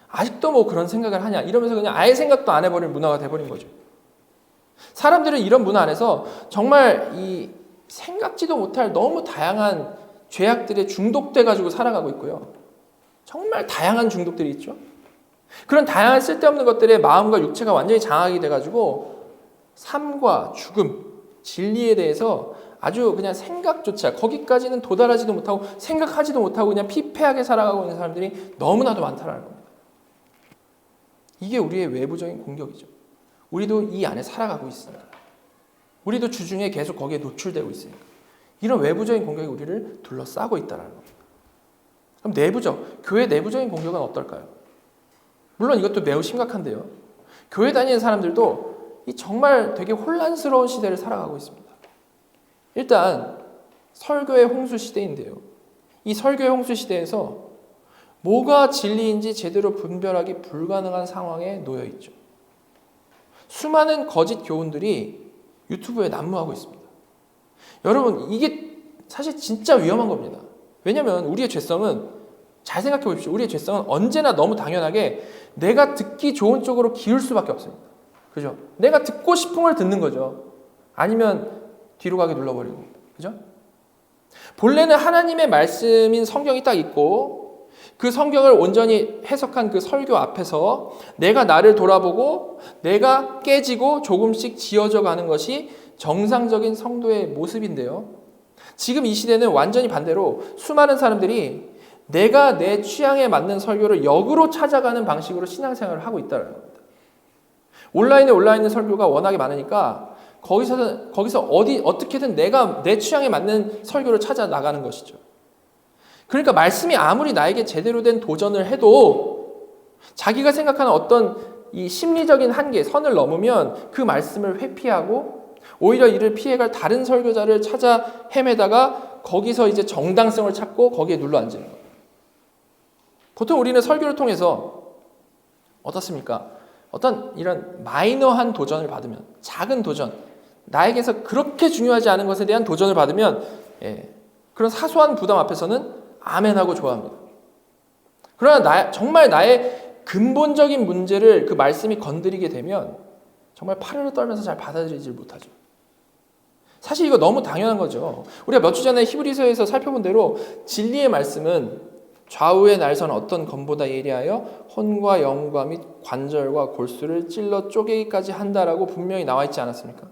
아직도 뭐 그런 생각을 하냐 이러면서 그냥 아예 생각도 안 해버린 문화가 돼버린 거죠. 사람들은 이런 문화 안에서 정말 이 생각지도 못할 너무 다양한 죄악들에 중독돼가지고 살아가고 있고요. 정말 다양한 중독들이 있죠. 그런 다양한 쓸데없는 것들에 마음과 육체가 완전히 장악이 돼가지고 삶과 죽음, 진리에 대해서 아주 그냥 생각조차 거기까지는 도달하지도 못하고 생각하지도 못하고 그냥 피폐하게 살아가고 있는 사람들이 너무나도 많다는 겁니다. 이게 우리의 외부적인 공격이죠. 우리도 이 안에 살아가고 있습니다. 우리도 주중에 계속 거기에 노출되고 있으니까. 이런 외부적인 공격이 우리를 둘러싸고 있다는 겁니다. 그럼 교회 내부적인 공격은 어떨까요? 물론 이것도 매우 심각한데요. 교회 다니는 사람들도 정말 되게 혼란스러운 시대를 살아가고 있습니다. 일단 설교의 홍수 시대인데요. 이 설교의 홍수 시대에서 뭐가 진리인지 제대로 분별하기 불가능한 상황에 놓여 있죠. 수많은 거짓 교훈들이 유튜브에 난무하고 있습니다. 여러분, 이게 사실 진짜 위험한 겁니다. 왜냐하면 우리의 죄성은, 잘 생각해 보십시오. 우리의 죄성은 언제나 너무 당연하게 내가 듣기 좋은 쪽으로 기울 수밖에 없습니다. 그죠? 내가 듣고 싶은 걸 듣는 거죠. 아니면 뒤로 가게 눌러버리고. 그죠? 본래는 하나님의 말씀인 성경이 딱 있고 그 성경을 온전히 해석한 그 설교 앞에서 내가 나를 돌아보고 내가 깨지고 조금씩 지어져 가는 것이 정상적인 성도의 모습인데요. 지금 이 시대는 완전히 반대로 수많은 사람들이 내가 내 취향에 맞는 설교를 역으로 찾아가는 방식으로 신앙생활을 하고 있다는 겁니다. 온라인에 설교가 워낙에 많으니까 거기서 어떻게든 내가 내 취향에 맞는 설교를 찾아 나가는 것이죠. 그러니까 말씀이 아무리 나에게 제대로 된 도전을 해도 자기가 생각하는 어떤 이 심리적인 한계, 선을 넘으면 그 말씀을 회피하고 오히려 이를 피해갈 다른 설교자를 찾아 헤매다가 거기서 이제 정당성을 찾고 거기에 눌러 앉는 거예요. 보통 우리는 설교를 통해서 어떻습니까? 어떤 이런 마이너한 도전을 받으면, 작은 도전, 나에게서 그렇게 중요하지 않은 것에 대한 도전을 받으면 그런 사소한 부담 앞에서는 아멘하고 좋아합니다. 그러나 정말 나의 근본적인 문제를 그 말씀이 건드리게 되면 정말 파르르 떨면서 잘 받아들이지 못하죠. 사실 이거 너무 당연한 거죠. 우리가 몇 주 전에 히브리서에서 살펴본 대로 진리의 말씀은 좌우의 날선 어떤 검보다 예리하여 혼과 영과 및 관절과 골수를 찔러 쪼개기까지 한다라고 분명히 나와 있지 않았습니까?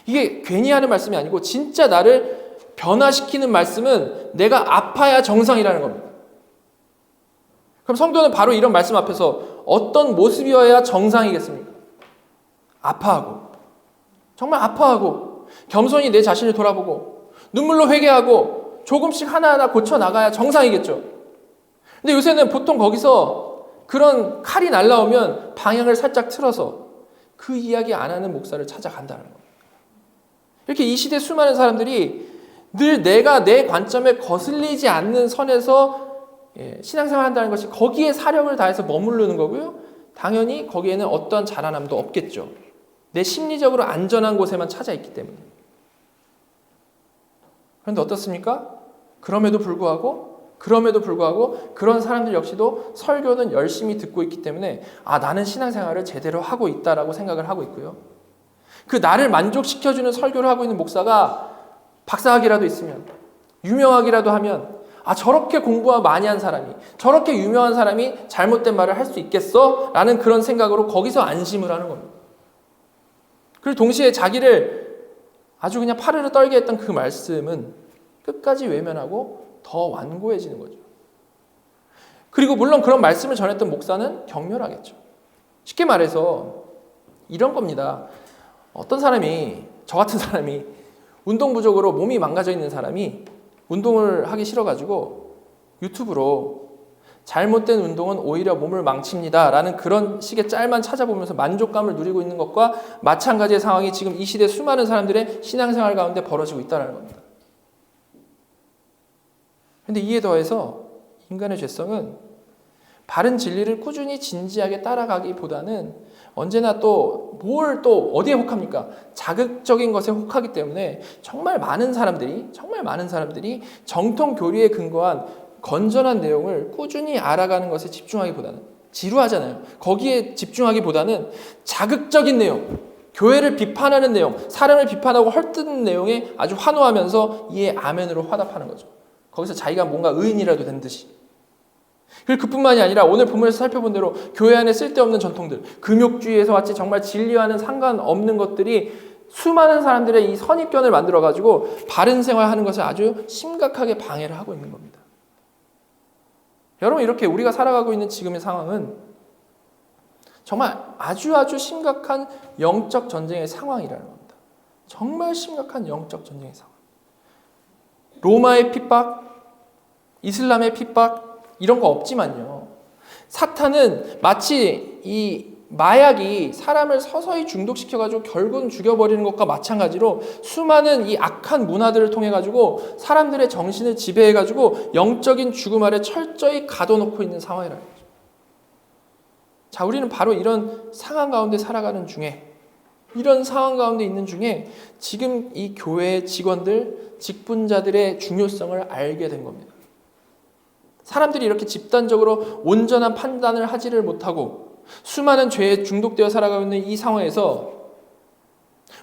이게 괜히 하는 말씀이 아니고 진짜 나를 변화시키는 말씀은 내가 아파야 정상이라는 겁니다. 그럼 성도는 바로 이런 말씀 앞에서 어떤 모습이어야 정상이겠습니까? 아파하고, 정말 아파하고, 겸손히 내 자신을 돌아보고 눈물로 회개하고 조금씩 하나하나 고쳐나가야 정상이겠죠. 근데 요새는 보통 거기서 그런 칼이 날라오면 방향을 살짝 틀어서 그 이야기 안 하는 목사를 찾아간다는 겁니다. 이렇게 이 시대 수많은 사람들이 늘 내가 내 관점에 거슬리지 않는 선에서 신앙생활 한다는 것이 거기에 사력을 다해서 머무르는 거고요. 당연히 거기에는 어떠한 자라남도 없겠죠. 내 심리적으로 안전한 곳에만 찾아 있기 때문에. 그런데 어떻습니까? 그럼에도 불구하고 그런 사람들 역시도 설교는 열심히 듣고 있기 때문에 나는 신앙생활을 제대로 하고 있다라고 생각을 하고 있고요. 그 나를 만족시켜주는 설교를 하고 있는 목사가 박사학위라도 있으면, 유명하기라도 하면 저렇게 공부 많이 한 사람이, 저렇게 유명한 사람이 잘못된 말을 할 수 있겠어? 라는 그런 생각으로 거기서 안심을 하는 겁니다. 그리고 동시에 자기를 아주 그냥 파르르 떨게 했던 그 말씀은 끝까지 외면하고 더 완고해지는 거죠. 그리고 물론 그런 말씀을 전했던 목사는 격렬하겠죠. 쉽게 말해서 이런 겁니다. 어떤 사람이, 저 같은 사람이 운동 부족으로 몸이 망가져 있는 사람이 운동을 하기 싫어가지고 유튜브로 잘못된 운동은 오히려 몸을 망칩니다 라는 그런 식의 짤만 찾아보면서 만족감을 누리고 있는 것과 마찬가지의 상황이 지금 이 시대 수많은 사람들의 신앙생활 가운데 벌어지고 있다는 겁니다. 그런데 이에 더해서 인간의 죄성은 바른 진리를 꾸준히 진지하게 따라가기보다는 언제나 또 뭘 또 어디에 혹합니까? 자극적인 것에 혹하기 때문에 정말 많은 사람들이 정통 교리에 근거한 건전한 내용을 꾸준히 알아가는 것에 집중하기보다는, 지루하잖아요. 거기에 집중하기보다는 자극적인 내용, 교회를 비판하는 내용, 사람을 비판하고 헐뜯는 내용에 아주 환호하면서 이에 아멘으로 화답하는 거죠. 거기서 자기가 뭔가 의인이라도 된 듯이. 그리고 그뿐만이 아니라 오늘 본문에서 살펴본 대로 교회 안에 쓸데없는 전통들, 금욕주의에서 마치 정말 진리와는 상관없는 것들이 수많은 사람들의 이 선입견을 만들어가지고 바른 생활하는 것을 아주 심각하게 방해를 하고 있는 겁니다. 여러분, 이렇게 우리가 살아가고 있는 지금의 상황은 정말 아주 심각한 영적 전쟁의 상황이라는 겁니다. 정말 심각한 영적 전쟁의 상황. 로마의 핍박, 이슬람의 핍박 이런 거 없지만요. 사탄은 마치 이 마약이 사람을 서서히 중독시켜가지고 결국은 죽여버리는 것과 마찬가지로 수많은 이 악한 문화들을 통해가지고 사람들의 정신을 지배해가지고 영적인 죽음 아래 철저히 가둬놓고 있는 상황이라는 거죠. 자, 우리는 바로 이런 상황 가운데 살아가는 중에, 이런 상황 가운데 있는 중에 지금 이 교회의 직원들, 직분자들의 중요성을 알게 된 겁니다. 사람들이 이렇게 집단적으로 온전한 판단을 하지를 못하고 수많은 죄에 중독되어 살아가고 있는 이 상황에서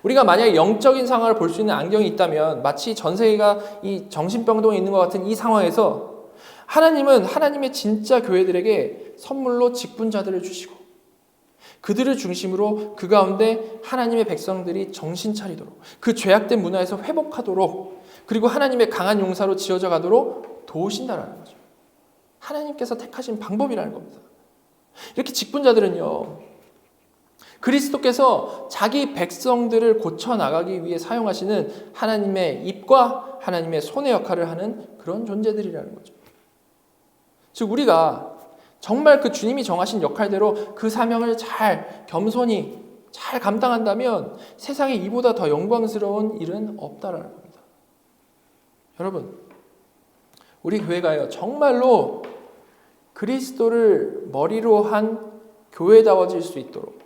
우리가 만약에 영적인 상황을 볼 수 있는 안경이 있다면 마치 전 세계가 이 정신병동에 있는 것 같은 이 상황에서 하나님은 하나님의 진짜 교회들에게 선물로 직분자들을 주시고 그들을 중심으로 그 가운데 하나님의 백성들이 정신 차리도록, 그 죄악된 문화에서 회복하도록, 그리고 하나님의 강한 용사로 지어져 가도록 도우신다라는 거죠. 하나님께서 택하신 방법이라는 겁니다. 이렇게 직분자들은요, 그리스도께서 자기 백성들을 고쳐나가기 위해 사용하시는 하나님의 입과 하나님의 손의 역할을 하는 그런 존재들이라는 거죠. 즉 우리가 정말 그 주님이 정하신 역할대로 그 사명을 잘 겸손히 잘 감당한다면 세상에 이보다 더 영광스러운 일은 없다라는 겁니다. 여러분, 우리 교회가요 정말로 그리스도를 머리로 한 교회다워질 수 있도록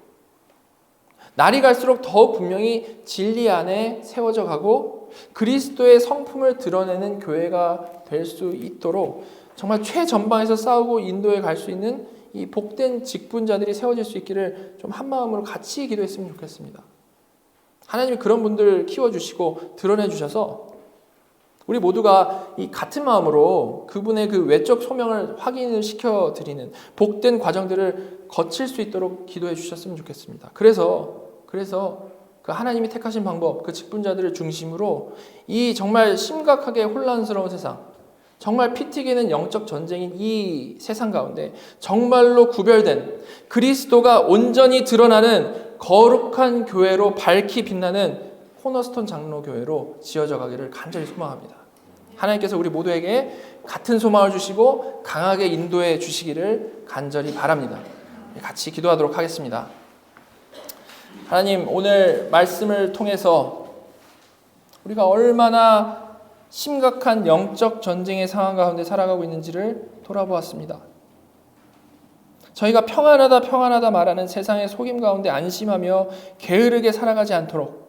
날이 갈수록 더 분명히 진리 안에 세워져 가고 그리스도의 성품을 드러내는 교회가 될 수 있도록 정말 최전방에서 싸우고 인도에 갈 수 있는 이 복된 직분자들이 세워질 수 있기를 좀 한마음으로 같이 기도했으면 좋겠습니다. 하나님이 그런 분들 키워주시고 드러내주셔서 우리 모두가 이 같은 마음으로 그분의 그 외적 소명을 확인을 시켜드리는 복된 과정들을 거칠 수 있도록 기도해 주셨으면 좋겠습니다. 그래서 그 하나님이 택하신 방법, 그 직분자들을 중심으로 이 정말 심각하게 혼란스러운 세상, 정말 피 튀기는 영적 전쟁인 이 세상 가운데 정말로 구별된 그리스도가 온전히 드러나는 거룩한 교회로 밝히 빛나는 코너스톤 장로교회로 지어져 가기를 간절히 소망합니다. 하나님께서 우리 모두에게 같은 소망을 주시고 강하게 인도해 주시기를 간절히 바랍니다. 같이 기도하도록 하겠습니다. 하나님, 오늘 말씀을 통해서 우리가 얼마나 심각한 영적 전쟁의 상황 가운데 살아가고 있는지를 돌아보았습니다. 저희가 평안하다 말하는 세상의 속임 가운데 안심하며 게으르게 살아가지 않도록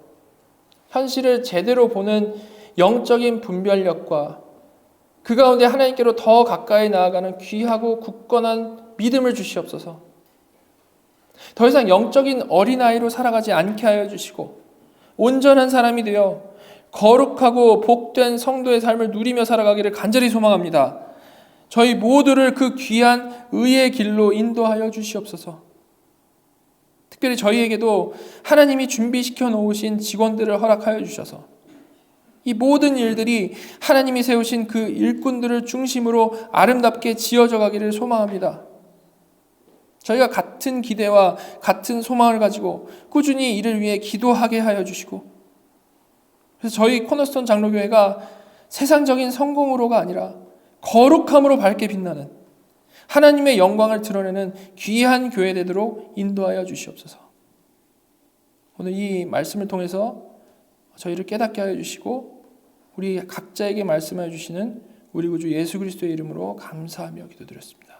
현실을 제대로 보는 영적인 분별력과 그 가운데 하나님께로 더 가까이 나아가는 귀하고 굳건한 믿음을 주시옵소서. 더 이상 영적인 어린아이로 살아가지 않게 하여 주시고 온전한 사람이 되어 거룩하고 복된 성도의 삶을 누리며 살아가기를 간절히 소망합니다. 저희 모두를 그 귀한 의의 길로 인도하여 주시옵소서. 특별히 저희에게도 하나님이 준비시켜 놓으신 직원들을 허락하여 주셔서 이 모든 일들이 하나님이 세우신 그 일꾼들을 중심으로 아름답게 지어져 가기를 소망합니다. 저희가 같은 기대와 같은 소망을 가지고 꾸준히 이를 위해 기도하게 하여 주시고, 그래서 저희 코너스톤 장로교회가 세상적인 성공으로가 아니라 거룩함으로 밝게 빛나는 하나님의 영광을 드러내는 귀한 교회 되도록 인도하여 주시옵소서. 오늘 이 말씀을 통해서 저희를 깨닫게 하여 주시고 우리 각자에게 말씀하여 주시는 우리 구주 예수 그리스도의 이름으로 감사하며 기도드렸습니다.